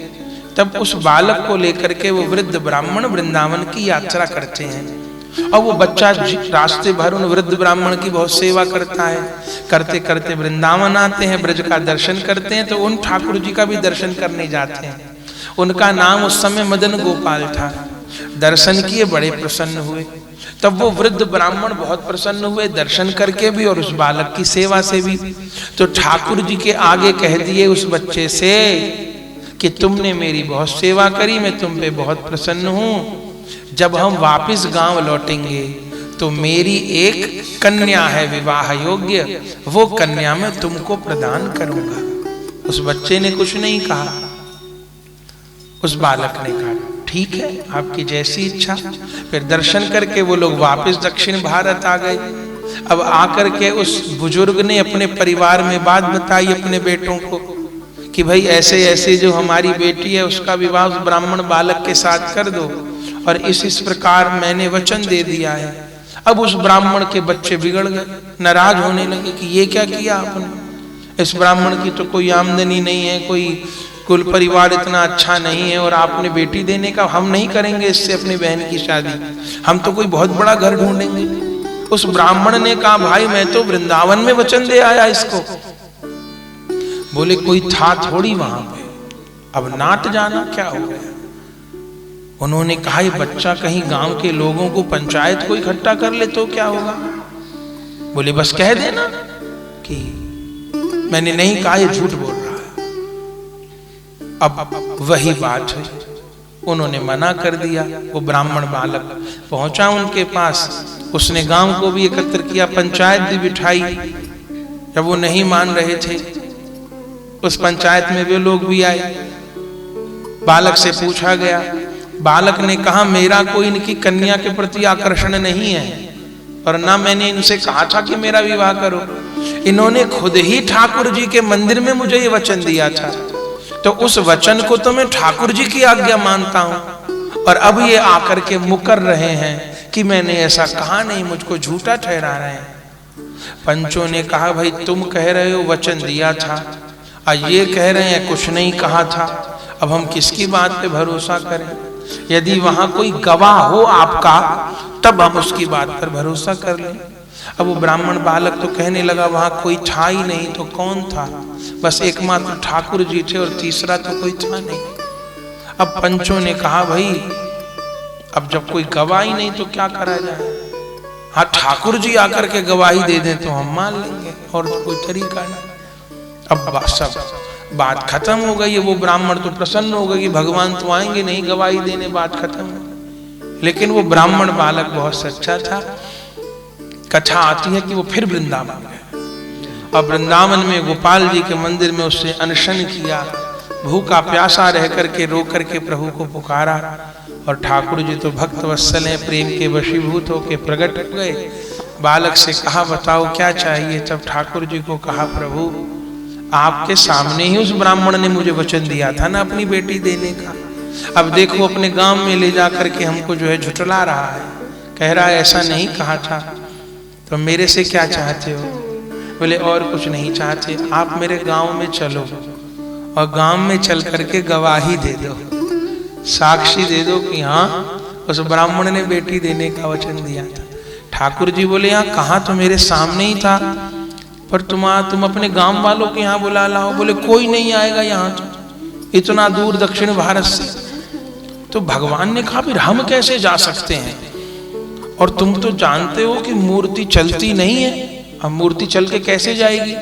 तब उस बालक को लेकर के वो वृद्ध ब्राह्मण वृंदावन की यात्रा करते हैं। और वो बच्चा रास्ते भर उन वृद्ध ब्राह्मण की बहुत सेवा करता है। करते करते वृंदावन आते हैं, ब्रज का दर्शन करते हैं, तो उन ठाकुर जी का भी दर्शन करने जाते हैं। उनका नाम उस समय मदन गोपाल था। दर्शन किए, बड़े प्रसन्न हुए। तब वो वृद्ध ब्राह्मण बहुत प्रसन्न हुए, दर्शन करके भी और उस बालक की सेवा से भी। तो ठाकुर जी के आगे कह दिए उस बच्चे से कि तुमने मेरी बहुत सेवा करी, मैं तुम पे बहुत प्रसन्न हूं। जब हम वापस गांव लौटेंगे तो मेरी एक कन्या है विवाह योग्य, वो कन्या मैं तुमको प्रदान करूंगा। उस बच्चे ने कुछ नहीं कहा। उस बालक ने कहा ठीक है, आपकी जैसी इच्छा। फिर दर्शन करके वो लोग वापस दक्षिण भारत आ गए। अब आकर के उस बुजुर्ग ने अपने परिवार में बात बताई अपने बेटों को कि भाई ऐसे ऐसे जो हमारी बेटी है उसका विवाह उस ब्राह्मण बालक के साथ कर दो, और इस प्रकार मैंने वचन दे दिया है। अब उस ब्राह्मण के बच्चे बिगड़ गए, नाराज होने लगे कि ये क्या किया आपने, इस ब्राह्मण की तो कोई आमदनी नहीं है, कोई कुल परिवार इतना अच्छा नहीं है, और आपने बेटी देने का, हम नहीं करेंगे इससे अपनी बहन की शादी, हम तो कोई बहुत बड़ा घर ढूंढेंगे। उस ब्राह्मण ने कहा भाई मैं तो वृंदावन में वचन दे आया इसको। बोले कोई था थोड़ी वहां पे, अब नाट जाना क्या हो गया। उन्होंने कहा ये बच्चा कहीं गांव के लोगों को, पंचायत को इकट्ठा कर ले तो क्या होगा। बोले बस कह देना कि मैंने नहीं कहा, ये झूठ बोल रहा है। अब वही बात है, उन्होंने मना कर दिया। वो ब्राह्मण बालक पहुंचा उनके पास, उसने गांव को भी एकत्र किया, पंचायत भी बिठाई। जब वो नहीं मान रहे थे, उस पंचायत में वे लोग भी आए। बालक से पूछा गया, बालक ने कहा मेरा कोई इनकी कन्या के प्रति आकर्षण नहीं है, और ना मैंने इनसे कहा था कि मेरा विवाह करो। इन्होंने खुद ही ठाकुर जी के मंदिर में मुझे ये वचन दिया था, तो उस वचन को तो मैं ठाकुर जी की आज्ञा मानता हूं, और अब ये आकर के मुकर रहे हैं कि मैंने ऐसा कहा नहीं, मुझको झूठा ठहरा रहे हैं। पंचों ने कहा भाई तुम कह रहे हो वचन दिया था, और ये कह रहे हैं कुछ नहीं कहा था, अब हम किसकी बात पे भरोसा करें। यदि वहां कोई गवाह हो आपका तब हम उसकी बात पर भरोसा कर लें। अब वो ब्राह्मण बालक तो कहने लगा वहां कोई था ही नहीं, तो कौन था, बस एकमात्र ठाकुर जी थे और तीसरा तो कोई था नहीं। अब पंचों ने कहा भाई अब जब कोई गवाही नहीं तो क्या करा जाए, हाँ ठाकुर जी आकर के गवाही दे दें तो हम मान लेंगे, और तो कोई तरीका नहीं। अब सब बात खत्म हो गई। वो ब्राह्मण तो प्रसन्न हो गए कि भगवान तो आएंगे नहीं गवाही देने, बात खत्म हो। लेकिन वो ब्राह्मण बालक बहुत सच्चा था। कथा आती है कि वो फिर वृंदावन गए, और वृंदावन में गोपाल जी के मंदिर में उसने अनशन किया, भूखा प्यासा रह करके रो करके प्रभु को पुकारा। और ठाकुर जी तो भक्त वत्सल हैं, प्रेम के वशीभूत होके प्रकट हो गए, बालक से कहा बताओ क्या चाहिए। तब ठाकुर जी को कहा प्रभु आपके सामने ही उस ब्राह्मण ने मुझे वचन दिया था ना अपनी बेटी देने का, अब देखो अपने गांव में ले जा करके हमको जो है झुठला रहा है, कह रहा है ऐसा नहीं कहा था। तो मेरे से क्या चाहते हो? बोले और कुछ नहीं चाहते, आप मेरे गांव में चलो और गांव में चल करके गवाही दे दो, साक्षी दे दो कि हाँ उस ब्राह्मण ने बेटी देने का वचन दिया था। ठाकुर जी बोले यहाँ कहा तो मेरे सामने ही था, पर तुम अपने गांव वालों के यहाँ बुला लाओ। बोले कोई नहीं आएगा यहाँ, तो इतना दूर दक्षिण भारत से। तो भगवान ने कहा फिर हम कैसे जा सकते हैं, और तुम तो जानते हो कि मूर्ति चलती नहीं है, अब मूर्ति चल के कैसे जाएगी?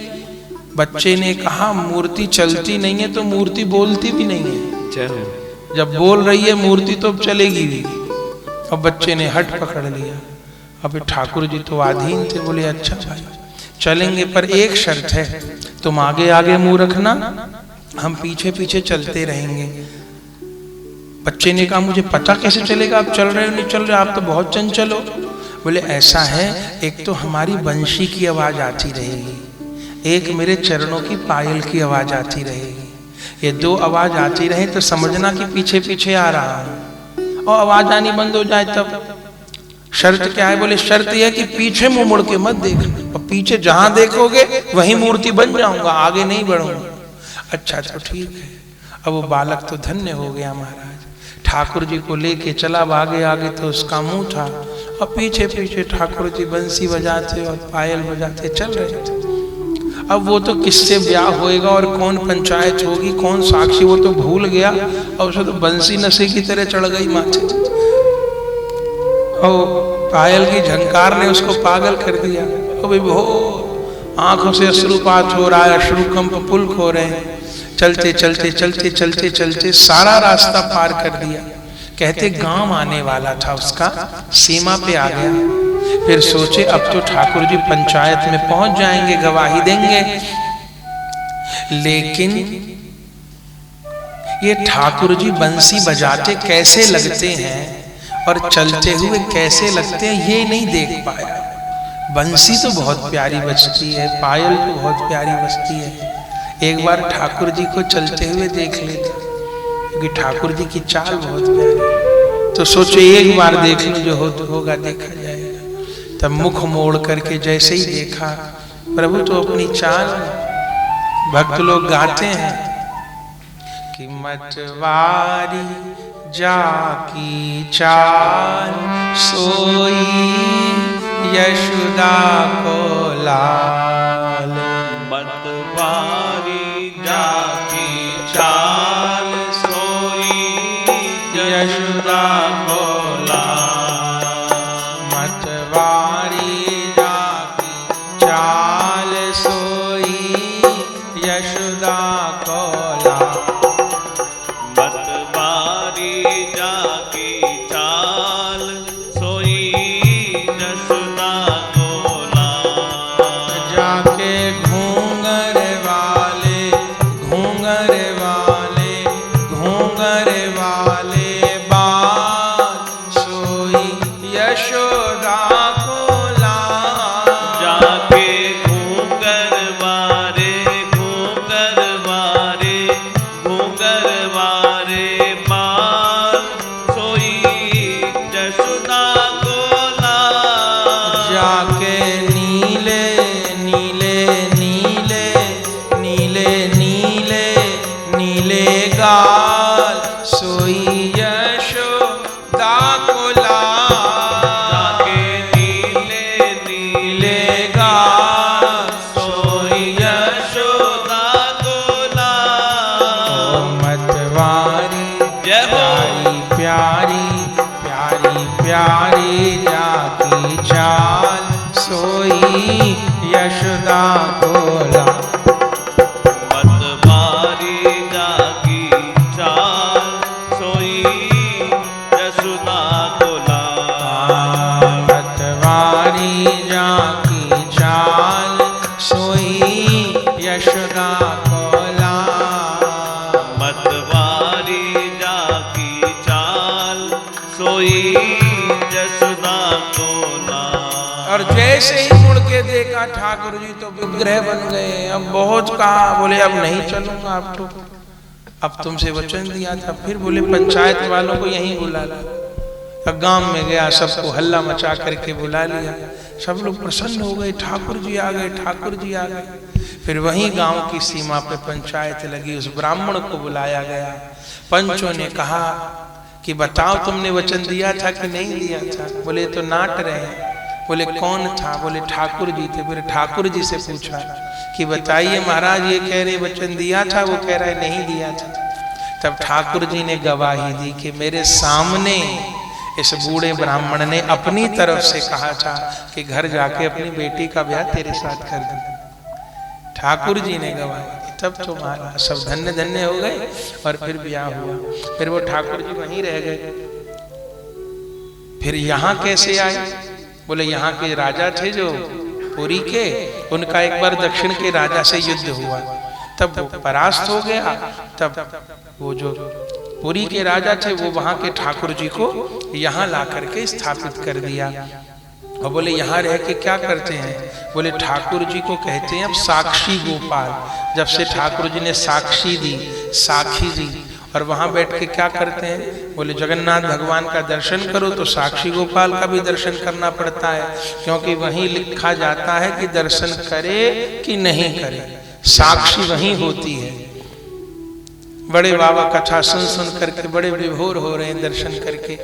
बच्चे ने कहा मूर्ति चलती नहीं है तो मूर्ति बोलती भी नहीं है, जब बोल रही है मूर्ति तो चलेगी भी। अब बच्चे ने हट पकड़ लिया। अब ठाकुर जी तो आधीन थे, बोले अच्छा भाई चलेंगे, पर एक शर्त है, तुम आगे आगे मुंह रखना, हम पीछे पीछे चलते रहेंगे। बच्चे ने कहा मुझे पता कैसे चलेगा आप चल रहे हो नहीं चल रहे, आप तो बहुत चंचल हो। बोले ऐसा है, एक तो हमारी बंशी की आवाज आती रहेगी, एक मेरे चरणों की पायल की आवाज आती रहेगी, ये दो आवाज आती रहे तो समझना कि पीछे पीछे आ रहा है, और आवाज आनी बंद हो जाए तब। शर्त क्या है? बोले शर्त यह है कि पीछे मुंह मुड़ के मत देखना, और पीछे जहां देखोगे वहीं मूर्ति बन जाऊंगा, आगे नहीं बढ़ूंगा। अच्छा तो ठीक है। अब वो बालक तो धन्य हो गया महाराज, ठाकुर जी को लेके चला, आगे आगे तो उसका मुंह था और पीछे पीछे ठाकुर जी बंसी बजाते और पायल बजाते चल रहे थे। अब वो तो किससे ब्याह होएगा और कौन पंचायत होगी, कौन साक्षी, वो तो भूल गया, और उसे तो बंसी नशे की तरह चढ़ गई माथे, और पायल की झंकार ने उसको पागल कर दिया। वो आंखों से अश्रुपात हो रहा है, अश्रुकंप पुलक हो रहे हैं। चलते चलते चलते चलते चलते सारा रास्ता पार कर दिया। कहते गांव आने वाला था उसका, सीमा पे आ गया। फिर सोचे अब तो ठाकुर जी पंचायत में पहुंच जाएंगे, गवाही देंगे। लेकिन ये ठाकुर जी बंसी बजाते कैसे लगते हैं और चलते हुए कैसे लगते हैं ये नहीं देख पाया। बंसी तो बहुत प्यारी बजती है, पायल तो बहुत प्यारी बजती है। एक बार ठाकुर जी को चलते हुए देख लेते, क्योंकि ठाकुर जी की चाल बहुत प्यारी। तो सोचे एक बार देख लो, जो होगा देखा जाएगा। तब मुख मोड़ करके जैसे ही देखा, प्रभु तो अपनी चाल, भक्त लोग गाते हैं कि मतवारी जाकी चाल सोई यशोदा को लाल।
मतवारी जाकी चाल सोई यशोदा को लाल।
मतवारी जाकी चाल सोई यशोदा को लाल। यशोदा कोला।
मतवारी जाकी चाल सोई यशोदा कोला।
मतवारी जाकी चाल सोई यशोदा कोला।
मतवारी जाकी चाल सोई यशोदा कोला।
और जय जैसे ही मुड़ के देखा ठाकुर जी तो विग्रह बन गए। अब बहुत कहा, बोले अब नहीं चलूंगा, अब तुमसे वचन दिया था। फिर बोले पंचायत वालों को यहीं बुला ला। अब गांव में गया, सबको हल्ला मचा करके बुला लिया। सब लोग प्रसन्न हो गए, ठाकुर जी आ गए, ठाकुर जी आ गए। फिर वहीं गांव की सीमा पे पंचायत लगी, उस ब्राह्मण को बुलाया गया। पंचों ने कहा कि बताओ तुमने वचन दिया था कि नहीं दिया था? बोले तो नाट रहे हैं। बोले कौन था? बोले ठाकुर जी थे। फिर ठाकुर जी से पूछा कि बताइए महाराज, ये कह रहे वचन दिया था, वो कह रहा है नहीं दिया था। तब ठाकुर जी ने गवाही दी कि मेरे सामने इस बूढ़े ब्राह्मण ने अपनी तरफ से कहा था कि घर जाके अपनी बेटी का ब्याह तेरे साथ कर दूं। ठाकुर जी ने गवाही दी। तब तो महाराज सब धन्य धन्य हो गए और फिर ब्याह हुआ। फिर वो ठाकुर जी वहीं रह गए। फिर यहाँ कैसे आए? बोले यहाँ के राजा थे जो पुरी के, उनका एक बार दक्षिण के राजा से युद्ध हुआ, तब वो परास्त हो गया। तब वो जो पुरी के राजा थे वो वहां के ठाकुर जी को यहाँ ला करके स्थापित कर दिया। और बोले यहाँ रह के क्या करते हैं? बोले ठाकुर जी को कहते हैं अब साक्षी गोपाल। जब से ठाकुर जी ने साक्षी दी, साक्षी दी, और वहां बैठ के क्या करते हैं? बोले जगन्नाथ भगवान का दर्शन करो तो साक्षी गोपाल का भी दर्शन करना पड़ता है, क्योंकि वहीं लिखा जाता है कि दर्शन करे कि नहीं करे, साक्षी वहीं होती है। बड़े बाबा कथा सुन सुन करके बड़े विभोर हो रहे हैं दर्शन करके।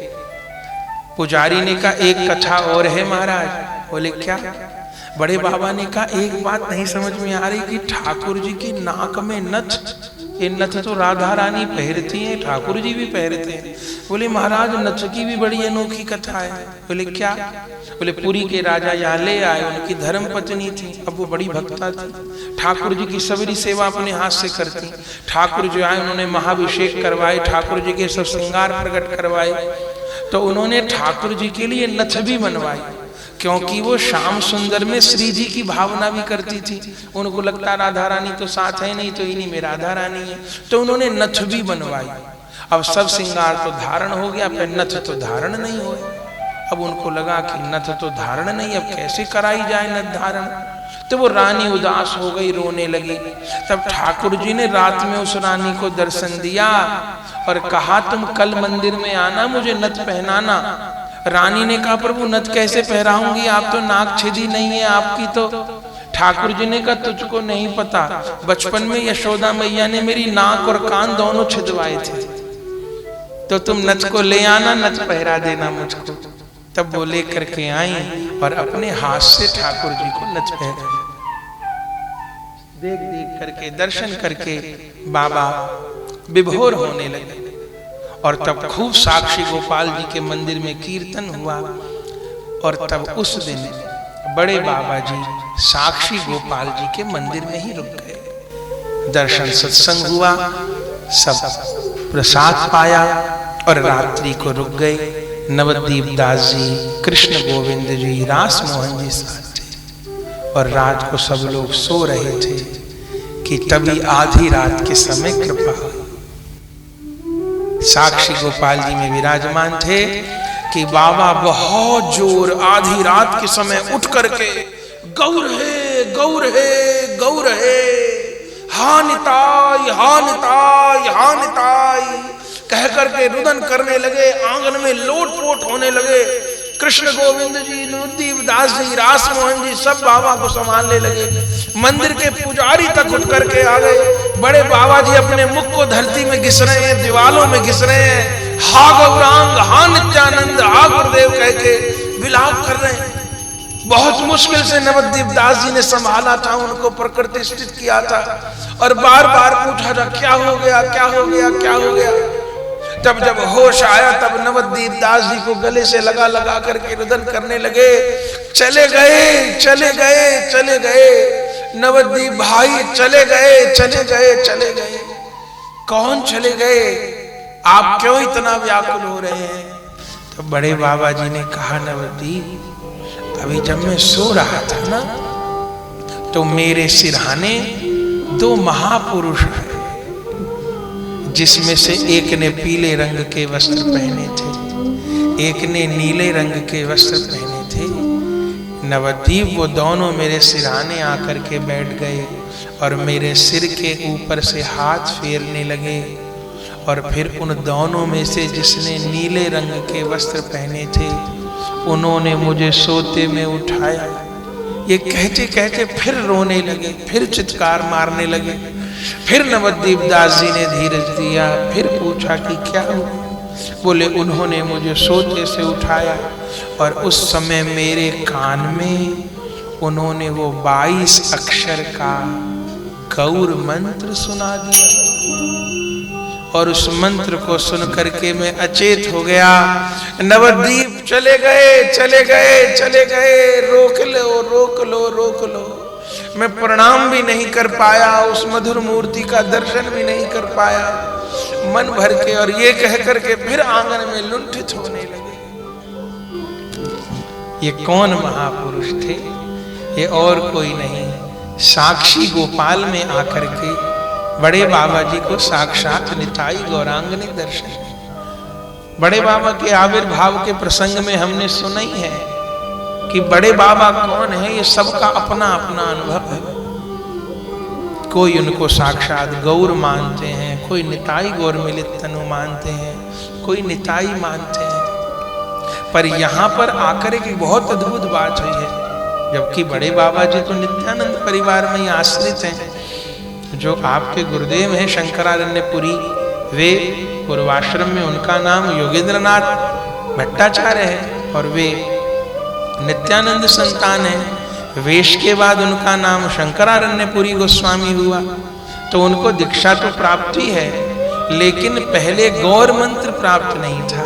पुजारी ने कहा एक कथा और है महाराज। बोले क्या? बड़े बाबा ने कहा एक बात नहीं समझ में आ रही कि ठाकुर जी की नाक में नथ, ये नथ तो राधा रानी पहनती हैं, ठाकुर जी भी पहनते हैं। बोले महाराज नथ की भी बड़ी अनोखी कथा है। बोले क्या? बोले पुरी के राजा यहाँ ले आए, उनकी धर्म पत्नी थी, अब वो बड़ी भक्ता थी, ठाकुर जी की सबरी सेवा अपने हाथ से करती। ठाकुर जी आए, उन्होंने महाभिषेक करवाए, ठाकुर जी के सब श्रृंगार प्रकट करवाए। तो उन्होंने ठाकुर जी के लिए नथ भी बनवाई, क्योंकि वो श्याम सुंदर में श्री जी की भावना भी करती थी। उनको लगता राधा रानी तो साथ है नहीं, तो इन्हीं में राधा रानी है, तो उन्होंने नथ भी बनवाई। अब सब श्रृंगार तो धारण हो गया, पर नथ तो धारण नहीं हुए। अब उनको लगा कि नथ तो धारण नहीं, अब कैसे कराई जाए नथ धारण? तो वो रानी उदास हो गई, रोने लगी। तब ठाकुर जी ने रात में उस रानी को दर्शन दिया और कहा तुम कल मंदिर में आना, मुझे नथ पहनाना। रानी ने कहा प्रभु नथ कैसे पहराऊंगी, आप तो नाक छिदी नहीं है आपकी तो। ठाकुर जी ने कहा तुझको नहीं पता, बचपन में यशोदा मैया ने मेरी नाक और कान दोनों छिदवाए थे, तो तुम नथ को ले आना, नथ पहरा देना मुझको। तब वो लेकर के आई और अपने हाथ से ठाकुर जी को नथ पहरा। देख देख करके दर्शन करके बाबा विभोर होने लगे। और तब खूब साक्षी गोपाल जी के मंदिर में कीर्तन हुआ। और तब उस दिन बड़े बाबा जी साक्षी गोपाल जी के मंदिर में ही रुक गए। दर्शन सत्संग हुआ, सब प्रसाद पाया और रात्रि को रुक गए। नवद्वीप दास जी, कृष्ण गोविंद जी, रास मोहन जी साथ थे और रात को सब लोग सो रहे थे कि तभी आधी रात के समय कृपा हुई। साक्षी गोपाल जी में विराजमान थे कि बाबा बहुत जोर आधी रात के समय उठ करके गौर है गौर है गौर है, हानिताई हानिताई हानिताई कह करके रुदन करने लगे। आंगन में लोटपोट होने लगे। कृष्ण गोविंद जी, नवद्वीप दास जी, रास मोहन जी सब बाबा को संभालने लगे। मंदिर के पुजारी तक उठ करके आ गए। बड़े बाबा जी अपने मुख को धरती में घिस रहे हैं, दीवालों में घिस रहे हैं। हा गौरांग, हा नित्यानंद, हा गुरुदेव कह के विलाप कर रहे हैं। बहुत मुश्किल से नवद्वीप दास जी ने संभाला था, उनको प्रकृति स्थित किया था और बार बार पूछा था क्या हो गया क्या हो गया क्या हो गया। तब जब होश आया तब नवद्वीप दास जी को गले से लगा लगा करके रुदन करने लगे। चले गए चले गए चले गए, नवद्वीप भाई चले गए चले गए चले गए। कौन चले गए? आप क्यों इतना व्याकुल हो रहे हैं? तो बड़े बाबा जी ने कहा नवद्वीप, अभी जब मैं सो रहा था ना तो मेरे सिरहाने दो महापुरुष हैं, जिसमें से एक ने पीले रंग के वस्त्र पहने थे, एक ने नीले रंग के वस्त्र पहने थे। नवद्वीप वो दोनों मेरे सिरहाने आकर के बैठ गए और मेरे सिर के ऊपर से हाथ फेरने लगे। और फिर उन दोनों में से जिसने नीले रंग के वस्त्र पहने थे उन्होंने मुझे सोते में उठाया। ये कहते कहते फिर रोने लगे, फिर चित्कार मारने लगे। फिर नवद्वीप दास जी ने धीरज दिया, फिर पूछा कि क्या हुआ? बोले उन्होंने मुझे सोते से उठाया और उस समय मेरे कान में उन्होंने वो 22 अक्षर का गौर मंत्र सुना दिया। और उस मंत्र को सुन करके मैं अचेत हो गया। नवद्वीप चले गए, चले गए, चले गए, रोक लो, रोक लो, रोक लो। मैं प्रणाम भी नहीं कर पाया, उस मधुर मूर्ति का दर्शन भी नहीं कर पाया मन भर के। और ये कह करके फिर आंगन में लुंठित होने लगे। ये कौन महापुरुष थे? ये और कोई नहीं, साक्षी गोपाल में आकर के बड़े बाबा जी को साक्षात निताई गौरांग ने दर्शन। बड़े बाबा के आविर्भाव के प्रसंग में हमने सुना ही है कि बड़े बाबा कौन है, ये सबका अपना अपना अनुभव है। कोई उनको साक्षात गौर मानते हैं, कोई निताई गौर मिलित तनु मानते हैं, कोई निताई मानते हैं। पर यहाँ पर आकर एक बहुत अद्भुत बात हुई है। जबकि बड़े बाबा जी तो नित्यानंद परिवार में ही आश्रित हैं। जो आपके गुरुदेव हैं शंकरारण्यपुरी, वे पूर्वाश्रम में उनका नाम योगेंद्रनाथ भट्टाचार्य है और वे नित्यानंद संतान है। वेश के बाद उनका नाम शंकरारण्यपुरी गोस्वामी हुआ। तो उनको दीक्षा तो प्राप्ति है, लेकिन पहले गौर मंत्र प्राप्त नहीं था।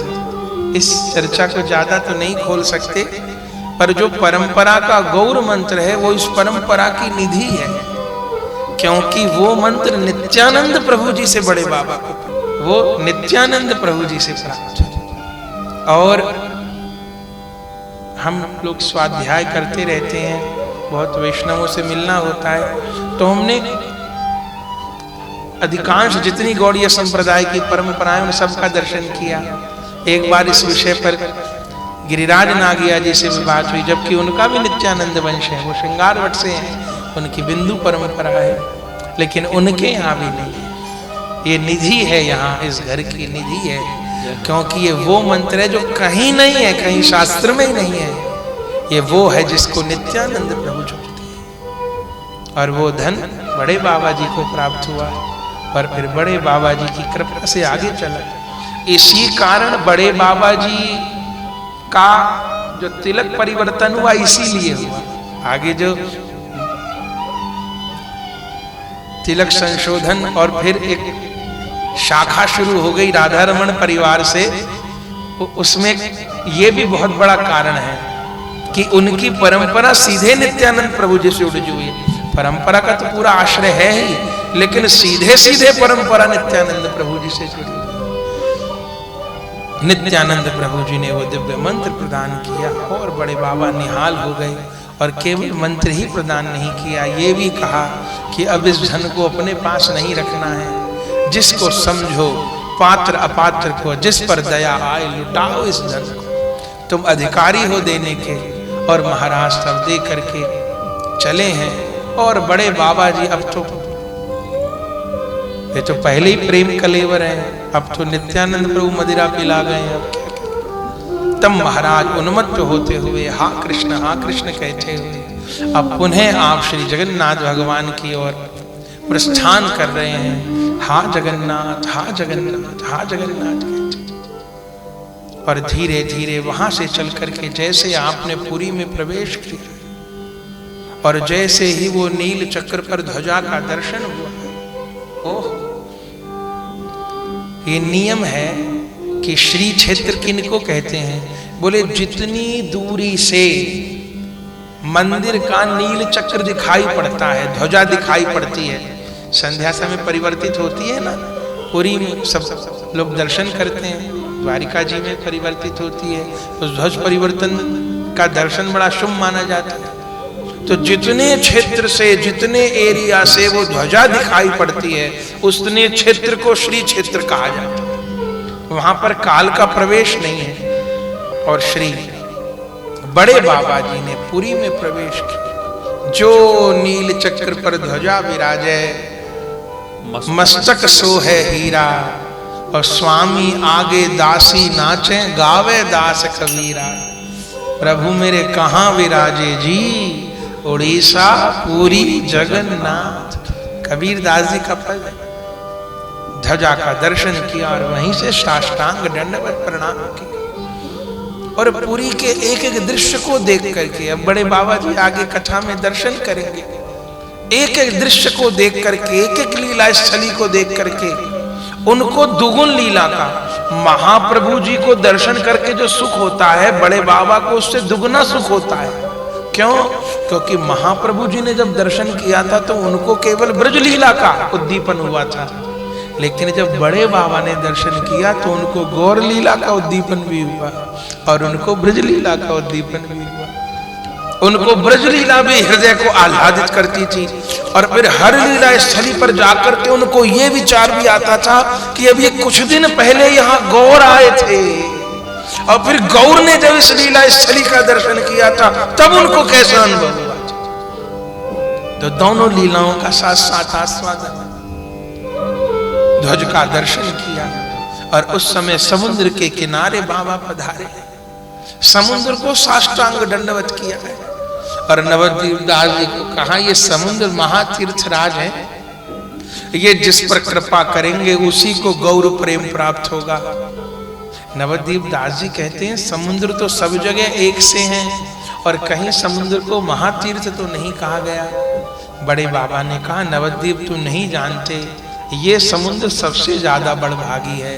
इस चर्चा को ज्यादा तो नहीं खोल सकते, पर जो परंपरा का गौर मंत्र है वो इस परंपरा की निधि है। क्योंकि वो मंत्र नित्यानंद प्रभु जी से बड़े बाबा को, वो नित्यानंद प्रभु जी से प्राप्त है। और हम लोग स्वाध्याय करते रहते हैं, बहुत वैष्णवों से मिलना होता है, तो हमने अधिकांश जितनी गौड़ीय संप्रदाय की परंपराएं उन सबका दर्शन किया। एक बार इस विषय पर गिरिराज नागिया जी से भी बात हुई, जबकि उनका भी नित्यानंद वंश है, वो श्रृंगारवट से हैं, उनकी बिंदु परंपरा है, लेकिन उनके यहाँ भी नहीं। ये निधि है, यहाँ इस घर की निधि है, क्योंकि ये वो मंत्र है जो कहीं नहीं है, कहीं शास्त्र में ही नहीं है। ये वो है जिसको नित्यानंद प्रभु जोड़ते हैं। और वो धन बड़े बाबा जी को प्राप्त हुआ और फिर बड़े बाबा जी की कृपा से आगे चला। इसी कारण बड़े बाबा जी का जो तिलक परिवर्तन हुआ इसीलिए हुआ। आगे जो तिलक संशोधन और फिर एक शाखा शुरू हो गई राधा रमण परिवार से, उसमें ये भी बहुत बड़ा कारण है कि उनकी परंपरा सीधे नित्यानंद प्रभु जी से जुड़ी हुई है। परंपरा का तो पूरा आश्रय है ही, लेकिन सीधे सीधे परंपरा नित्यानंद प्रभु जी से जुड़ी हुई। नित्यानंद प्रभु जी ने वो दिव्य मंत्र प्रदान किया और बड़े बाबा निहाल हो गए। और केवल मंत्र ही प्रदान नहीं किया, ये भी कहा कि अब इस धन को अपने पास नहीं रखना है, जिसको समझो पात्र अपात्र को, जिस पर दया आए लुटाओ इस धन को, तुम अधिकारी हो देने के। और महाराज तब दे करके चले हैं। और बड़े बाबा जी अब तो ये तो पहले ही प्रेम कलेवर हैं, अब तो नित्यानंद प्रभु मदिरा पिला गए हैं। अब क्या तब महाराज उन्मत्त होते हुए हाँ कृष्ण कहते हुए अब पुनः आप श्री जगन्नाथ भगवान की ओर प्रस्थान कर रहे हैं। हाँ जगन्नाथ, हाँ जगन्नाथ, हाँ जगन्नाथ कहते। और धीरे धीरे वहां से चल करके जैसे आपने पुरी में प्रवेश किया और जैसे ही वो नील चक्र पर ध्वजा का दर्शन हुआ, ओह, ये नियम है कि श्री क्षेत्र किनको कहते हैं? बोले जितनी दूरी से मंदिर का नील चक्र दिखाई पड़ता है, ध्वजा दिखाई पड़ती है, संध्या समय परिवर्तित होती है ना, पुरी में सब लोग दर्शन करते हैं, द्वारिका जी में परिवर्तित होती है, उस ध्वज परिवर्तन का दर्शन बड़ा शुभ माना जाता है। तो जितने क्षेत्र से, जितने एरिया से वो ध्वजा दिखाई पड़ती है, उतने क्षेत्र को श्री क्षेत्र कहा जाता है। वहां पर काल का प्रवेश नहीं है। और श्री बड़े बाबा जी ने पुरी में प्रवेश किया। जो नील चक्र पर ध्वजा विराजे, मस्तक सो है हीरा, और स्वामी आगे दासी नाचे, गावे दास कबीरा। प्रभु मेरे कहाँ विराजे जी, उड़ीसा पुरी जगन्नाथ। कबीर दास जी का पद है। ध्वजा का दर्शन किया और वहीं से साष्टांग दंडवत प्रणाम किया। और पुरी के एक एक दृश्य को देख करके, अब बड़े बाबा जी आगे कथा में दर्शन करेंगे, एक एक दृश्य को देख करके, एक एक लीला स्थली को देख करके उनको दुगुन लीला का, महाप्रभु जी को दर्शन करके जो सुख होता है, बड़े बाबा को उससे दुगना सुख होता है। क्यों? क्योंकि महाप्रभु जी ने जब दर्शन किया था तो उनको केवल ब्रज लीला का उद्दीपन हुआ था, लेकिन जब बड़े बाबा ने दर्शन किया तो उनको गौर लीला का उद्दीपन भी हुआ और उनको ब्रज लीला का उद्दीपन भी हुआ। उनको ब्रज लीला भी हृदय को आह्लादित करती थी, और फिर हर लीला स्थली पर जाकर के उनको ये विचार भी आता था कि अब ये कुछ दिन पहले यहाँ गौर आए थे, और फिर गौर ने जब इस लीला स्थली का दर्शन किया था तब उनको कैसा अनुभव हुआ। तो दोनों लीलाओं का साथ साथ आस्वादन। ध्वज का दर्शन किया और उस समय समुद्र के किनारे बाबा पधारे, समुद्र को साष्टांग दंडवत किया है। और नवद्वीप दास जी को कहा, ये समुद्र महातीर्थ राज है, ये जिस पर कृपा करेंगे उसी को गौर प्रेम प्राप्त होगा। नवद्वीप दास जी कहते हैं, समुद्र तो सब जगह एक से हैं, और कहीं समुद्र को महातीर्थ तो नहीं कहा गया। बड़े बाबा ने कहा, नवद्वीप तू नहीं जानते, ये समुद्र सबसे ज्यादा बड़भागी है,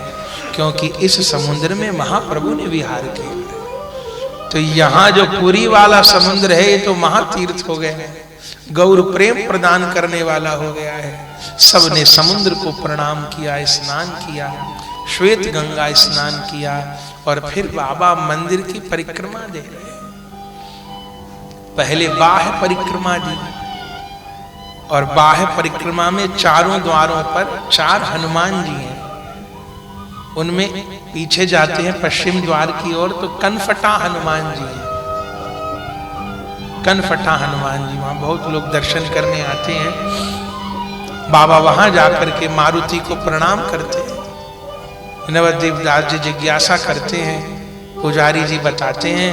क्योंकि इस समुद्र में महाप्रभु ने विहार किया। तो यहाँ जो पुरी वाला समुद्र है, ये तो महातीर्थ हो गया है, गौर प्रेम प्रदान करने वाला हो गया है। सबने समुद्र को प्रणाम किया, स्नान किया, श्वेत गंगा स्नान किया, और फिर बाबा मंदिर की परिक्रमा दे रहे। पहले बाह्य परिक्रमा दी, और बाह्य परिक्रमा में चारों द्वारों पर 4 हनुमान जी हैं। उनमें पीछे जाते हैं पश्चिम द्वार की ओर तो कनफटा हनुमान जी हैं। कनफटा हनुमान जी, वहां बहुत लोग दर्शन करने आते हैं। बाबा वहां जाकर के मारुति को प्रणाम करते हैं। नवद्वीप दास जी जिज्ञासा करते हैं। पुजारी जी बताते हैं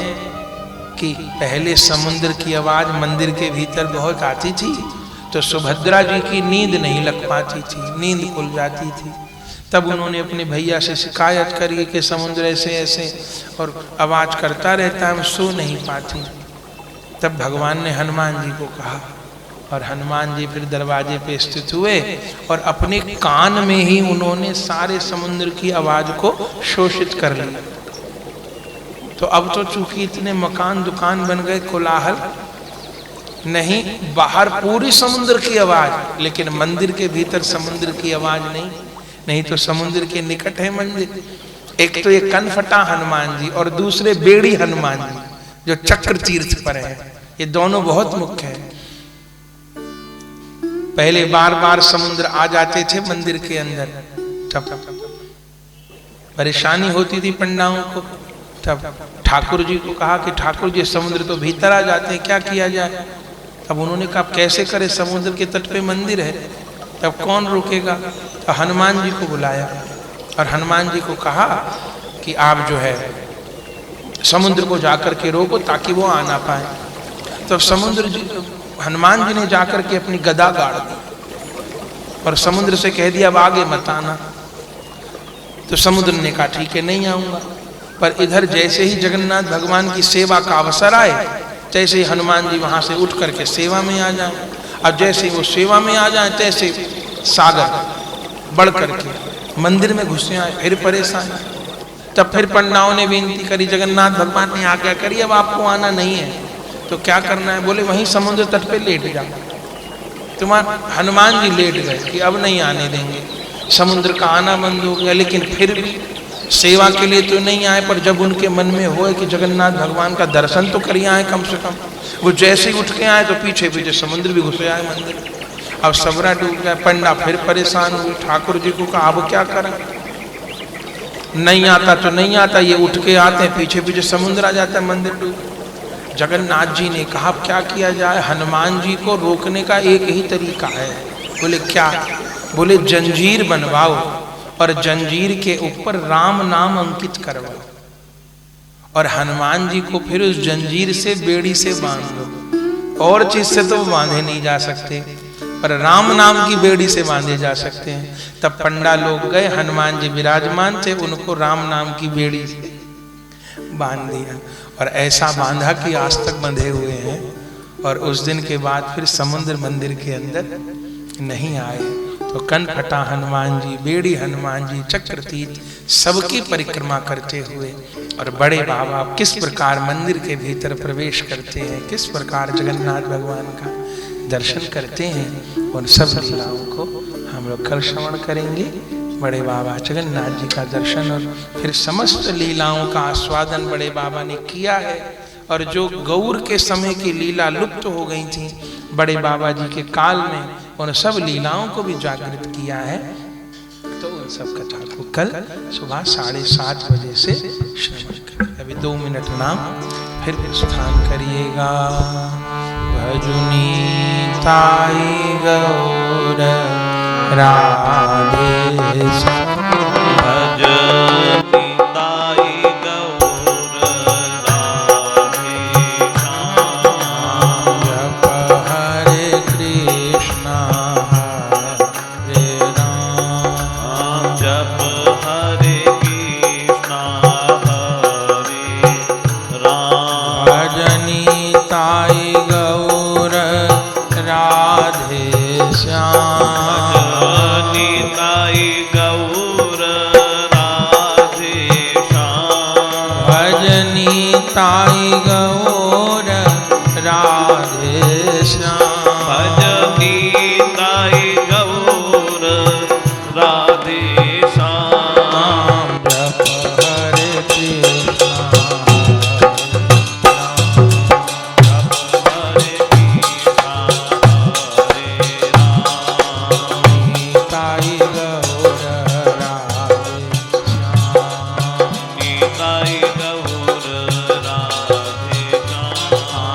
कि पहले समुद्र की आवाज मंदिर के भीतर बहुत आती थी, तो सुभद्रा जी की नींद नहीं लग पाती थी, नींद खुल जाती थी। तब उन्होंने अपने भैया से शिकायत करी कि समुद्र ऐसे ऐसे और आवाज करता रहता है, हम सो नहीं पाती। तब भगवान ने हनुमान जी को कहा, और हनुमान जी फिर दरवाजे पे स्थित हुए और अपने कान में ही उन्होंने सारे समुद्र की आवाज को शोषित कर लिया। तो अब तो चूंकि इतने मकान दुकान बन गए, कोलाहल नहीं, बाहर पूरी समुद्र की आवाज, लेकिन मंदिर के भीतर समुद्र की आवाज नहीं। नहीं तो समुद्र के निकट है मंदिर। एक तो ये कनफटा हनुमान जी और दूसरे बेड़ी हनुमान जी जो चक्र तीर्थ पर है, ये दोनों बहुत मुख्य है। पहले बार बार समुद्र आ जाते थे मंदिर के अंदर, तब परेशानी होती थी पंडाओं को। तब ठाकुर जी को कहा कि ठाकुर जी समुद्र तो भीतर आ जाते हैं, क्या किया जाए। तब उन्होंने कहा कैसे करे, समुद्र के तट पे मंदिर है, तब कौन रोकेगा। तो हनुमान जी को बुलाया और हनुमान जी को कहा कि आप जो है समुद्र को जाकर के रोको ताकि वो आ ना पाए। तो समुद्र जी, हनुमान जी ने जाकर के अपनी गदा गाड़ दी और समुद्र से कह दिया अब आगे मत आना। तो समुद्र ने कहा ठीक है नहीं आऊंगा। पर इधर जैसे ही जगन्नाथ भगवान की सेवा का अवसर आए, तैसे ही हनुमान जी वहां से उठ करके सेवा में आ जाए, और जैसे ही वो सेवा में आ जाए तैसे सागर बढ़ करके मंदिर में घुसे आए। फिर परेशान। तब फिर पंडाओं ने विनती करी, जगन्नाथ भगवान ने आज्ञा करी अब आपको आना नहीं है, तो क्या करना है। बोले वहीं समुद्र तट पे लेट जाओ। तुम्हारे हनुमान जी लेट गए कि अब नहीं आने देंगे, समुद्र का आना बंद हो गया। लेकिन फिर भी सेवा के लिए तो नहीं आए, पर जब उनके मन में हो कि जगन्नाथ भगवान का दर्शन तो करिए आए कम से कम, वो जैसे ही उठ के आए तो पीछे पीछे समुद्र भी घुसे आए मंदिर। अब सबरा डूब गया। पंडा फिर परेशान हुए, ठाकुर जी को कहा अब क्या करें, नहीं आता तो नहीं आता, ये उठ के आते हैं पीछे पीछे समुद्र आ जाता है, मंदिर डूब। जगन्नाथ जी ने कहा अब क्या किया जाए, हनुमान जी को रोकने का एक ही तरीका है। बोले क्या? बोले जंजीर बनवाओ और जंजीर के ऊपर राम नाम अंकित करवाओ और हनुमान जी को फिर उस जंजीर से बेड़ी से बांध दो। और चीज से तो बांधे नहीं जा सकते, पर राम नाम की बेड़ी से बांधे जा सकते हैं। तब पंडा लोग गए, हनुमान जी विराजमान थे, उनको राम नाम की बेड़ी से बांध दिया और ऐसा बांधा कि आज तक बंधे हुए हैं। और उस दिन के बाद फिर समुद्र मंदिर के अंदर नहीं आए। तो कन फटा हनुमान जी, बेड़ी हनुमान जी, चक्रतीर्थ सबकी परिक्रमा करते हुए और बड़े बाबा किस प्रकार मंदिर के भीतर प्रवेश करते हैं, किस प्रकार जगन्नाथ भगवान का दर्शन करते हैं, उन सब लीलाओं को हम लोग कल श्रवण करेंगे। बड़े बाबा जगन्नाथ जी का दर्शन और फिर समस्त लीलाओं का आस्वादन बड़े बाबा ने किया है। और जो गौर के समय की लीला लुप्त हो गई थी, बड़े बाबा जी के काल में उन सब लीलाओं को भी जागृत किया है। तो उन सब कथा को कल सुबह 7:30 बजे से श्रवण करें। अभी 2 मिनट नाम फिर प्रस्थान करिएगा। भजुनी ताई गौर राधे ताई गौर राधे श्याम।
भजनी ताई गौर राधे श्याम।
जप हरे कृष्णा
जप हरे कृष्णा हरे राम।
ताई गौर राधे श्याम।
ताई गौर
जप हरे कृष्णा
हरे कृष्णा हरे राम।
भजुनी ताई गौर राधे श्याम।
भजनी ताई गौर राधे श्याम।
जप हरे कृष्णा हरे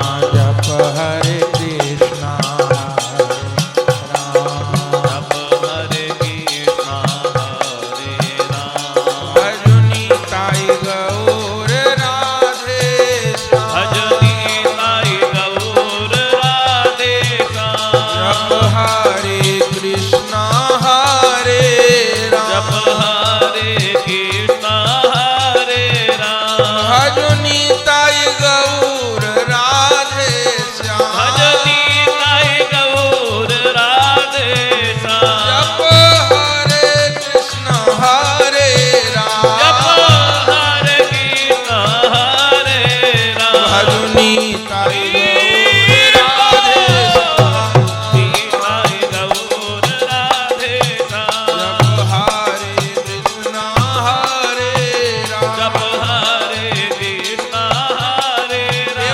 राम।
जप हरे कृष्णा हरे राम।
भजुनी ताई गौर राधे श्याम।
भजनी ताई गौर राधे श्याम।
जप हरे कृष्णा हरे राम।
जप हरे कृष्णा हरे राम।
भजुनी ताई गौर राधे
भजनी ताई गौर राधे श्याम।
जप हरे कृष्णा हरे राम।
जप हरे कृष्णा हरे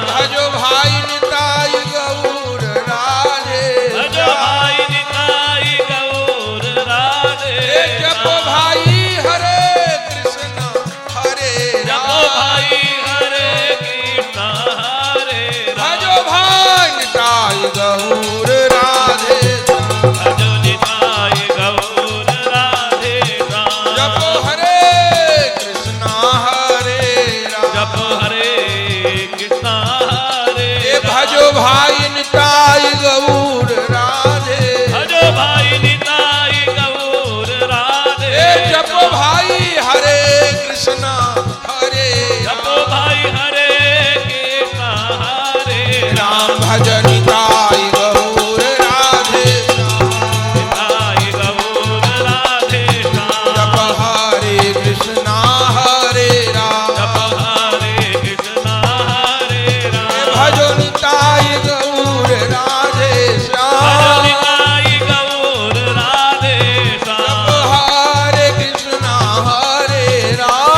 भजो भाई निताई गौर राधे।
भजो भाई निताई गौर राधे।
जप भाई हरे कृष्णा हरे
जप भाई हरे कृष्णा हरे
राम। भजनी ताई गौर राधे
ताई गौर राधे श्याम।
जप हरे कृष्णा हरे राम।
जप हरे कृष्णा हरे राम।
भजो निताई गौर राधे श्याम।
भजनी ताई गौर राधे श्याम।
हरे कृष्णा हरे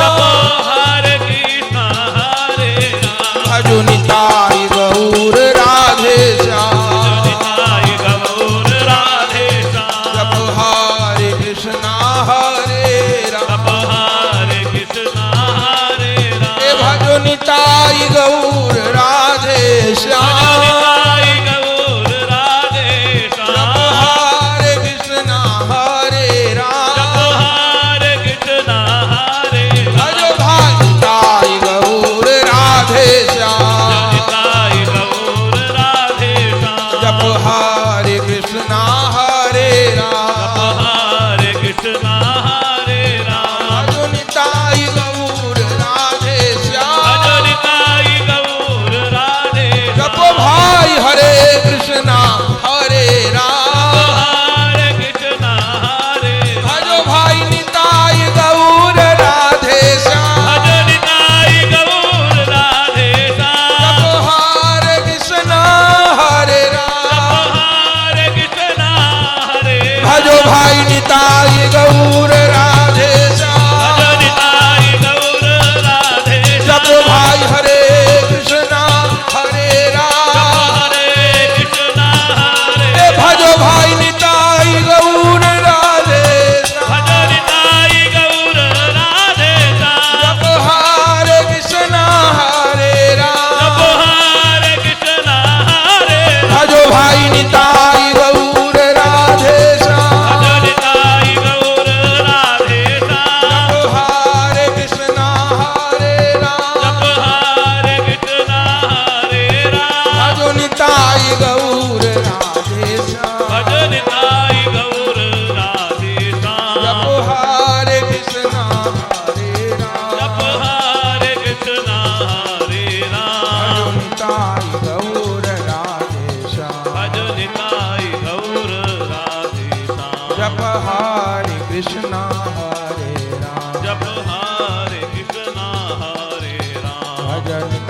जप
राम।
हरे कृष्णा हरे राम।
भजो निताई गौर राधे श्याम।
निताई गौर राधे श्याम।
जप हरे कृष्णा हरे राम।
जप हरे कृष्णा हरे राम।
भजो निताई गौर राधे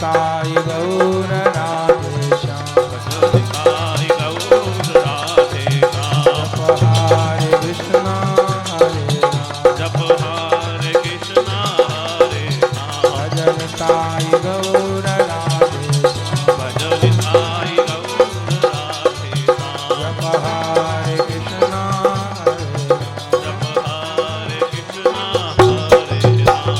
निताय गौर राधे श्याम।
निताय गौर राधे श्याम।
हरे कृष्णा हरे राम।
जप हरे कृष्णा हरे राम।
भज निताय गौर राधे श्याम।
भज निताय गौर राधे श्याम।
जप हरे कृष्णा हरे राम।
जप हरे कृष्णा हरे राम।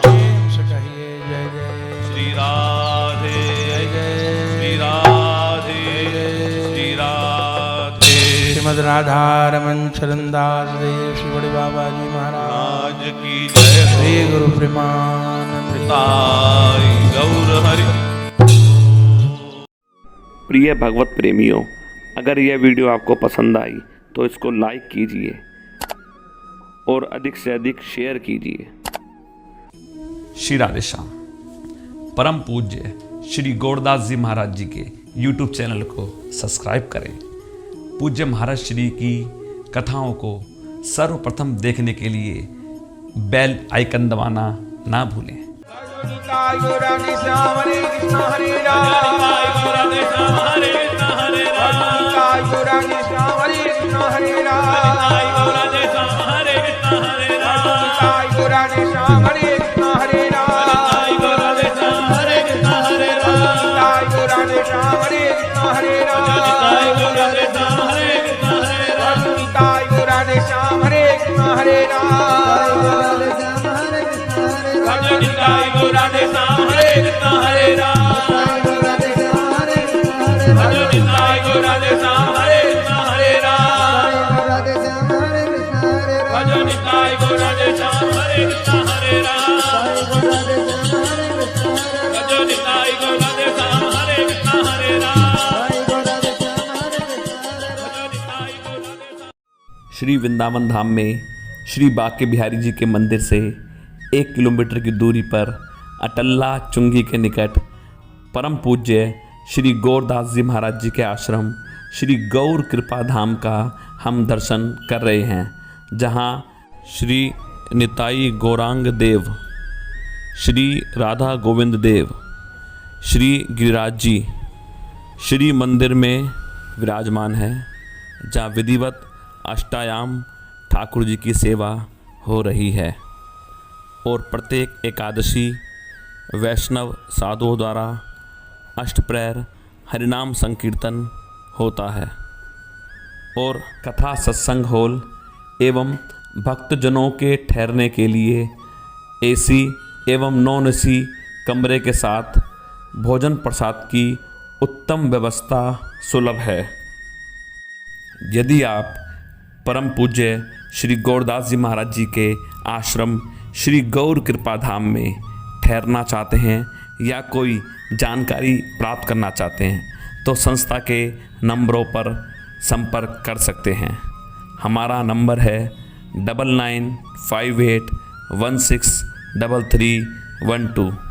प्रेम से कहिए जय जय
श्री राधे
जय
श्री राधे श्री राधे।
श्रीमद राधा रमन चरणदास देव श्री बड़े बाबा जी महाराज
आज की जय हो।
श्री गुरु प्रेमानंद
निताय गौर हरि।
प्रिय भगवत प्रेमियों, अगर यह वीडियो आपको पसंद आई तो इसको लाइक कीजिए और अधिक से अधिक शेयर कीजिए। श्री राधे श्याम। परम पूज्य श्री गौरदास जी महाराज जी के YouTube चैनल को सब्सक्राइब करें। पूज्य महाराज श्री की कथाओं को सर्वप्रथम देखने के लिए बेल आइकन दबाना ना भूलें।
निताय गौर राधे श्याम। हरे कृष्णा हरे राम।
निताय गौर राधे श्याम। हरे कृष्णा हरे राम।
निताय गौर राधे श्याम। हरे कृष्णा हरे राम।
निताय गौर राधे श्याम। हरे कृष्णा हरे राम।
निताय गौर राधे श्याम। हरे कृष्णा हरे राम।
निताय गौर राधे श्याम। हरे कृष्णा हरे राम।
निताय गौर राधे श्याम। हरे कृष्णा हरे राम।
निताय गौर राधे श्याम। हरे कृष्णा हरे राम।
निताय गौर राधे श्याम। हरे कृष्णा हरे राम।
भज निताय गौर राधे श्याम। हरे कृष्णा हरे राम। भज निताय गौर राधे श्याम। हरे कृष्णा हरे राम। भज निताय गौर राधे श्याम। हरे कृष्णा हरे राम। भज निताय गौर राधे श्याम। हरे कृष्णा हरे राम। भज निताय गौर राधे श्याम।
श्री वृंदावन धाम में श्री बांके बिहारी जी के मंदिर से 1 किलोमीटर की दूरी पर अटल्ला चुंगी के निकट परम पूज्य श्री गौरदास जी महाराज जी के आश्रम श्री गौर कृपा धाम का हम दर्शन कर रहे हैं, जहां श्री निताई गौरांग देव, श्री राधा गोविंद देव, श्री गिरिराज जी श्री मंदिर में विराजमान है, जहाँ विधिवत अष्टायाम ठाकुर जी की सेवा हो रही है और प्रत्येक एकादशी वैष्णव साधुओं द्वारा अष्टप्रहर हरिनाम संकीर्तन होता है और कथा सत्संग हॉल एवं भक्तजनों के ठहरने के लिए एसी एवं नॉन एसी कमरे के साथ भोजन प्रसाद की उत्तम व्यवस्था सुलभ है। यदि आप परम पूज्य श्री गौरदास जी महाराज जी के आश्रम श्री गौर कृपा धाम में ठहरना चाहते हैं या कोई जानकारी प्राप्त करना चाहते हैं तो संस्था के नंबरों पर संपर्क कर सकते हैं। हमारा नंबर है 9958163312।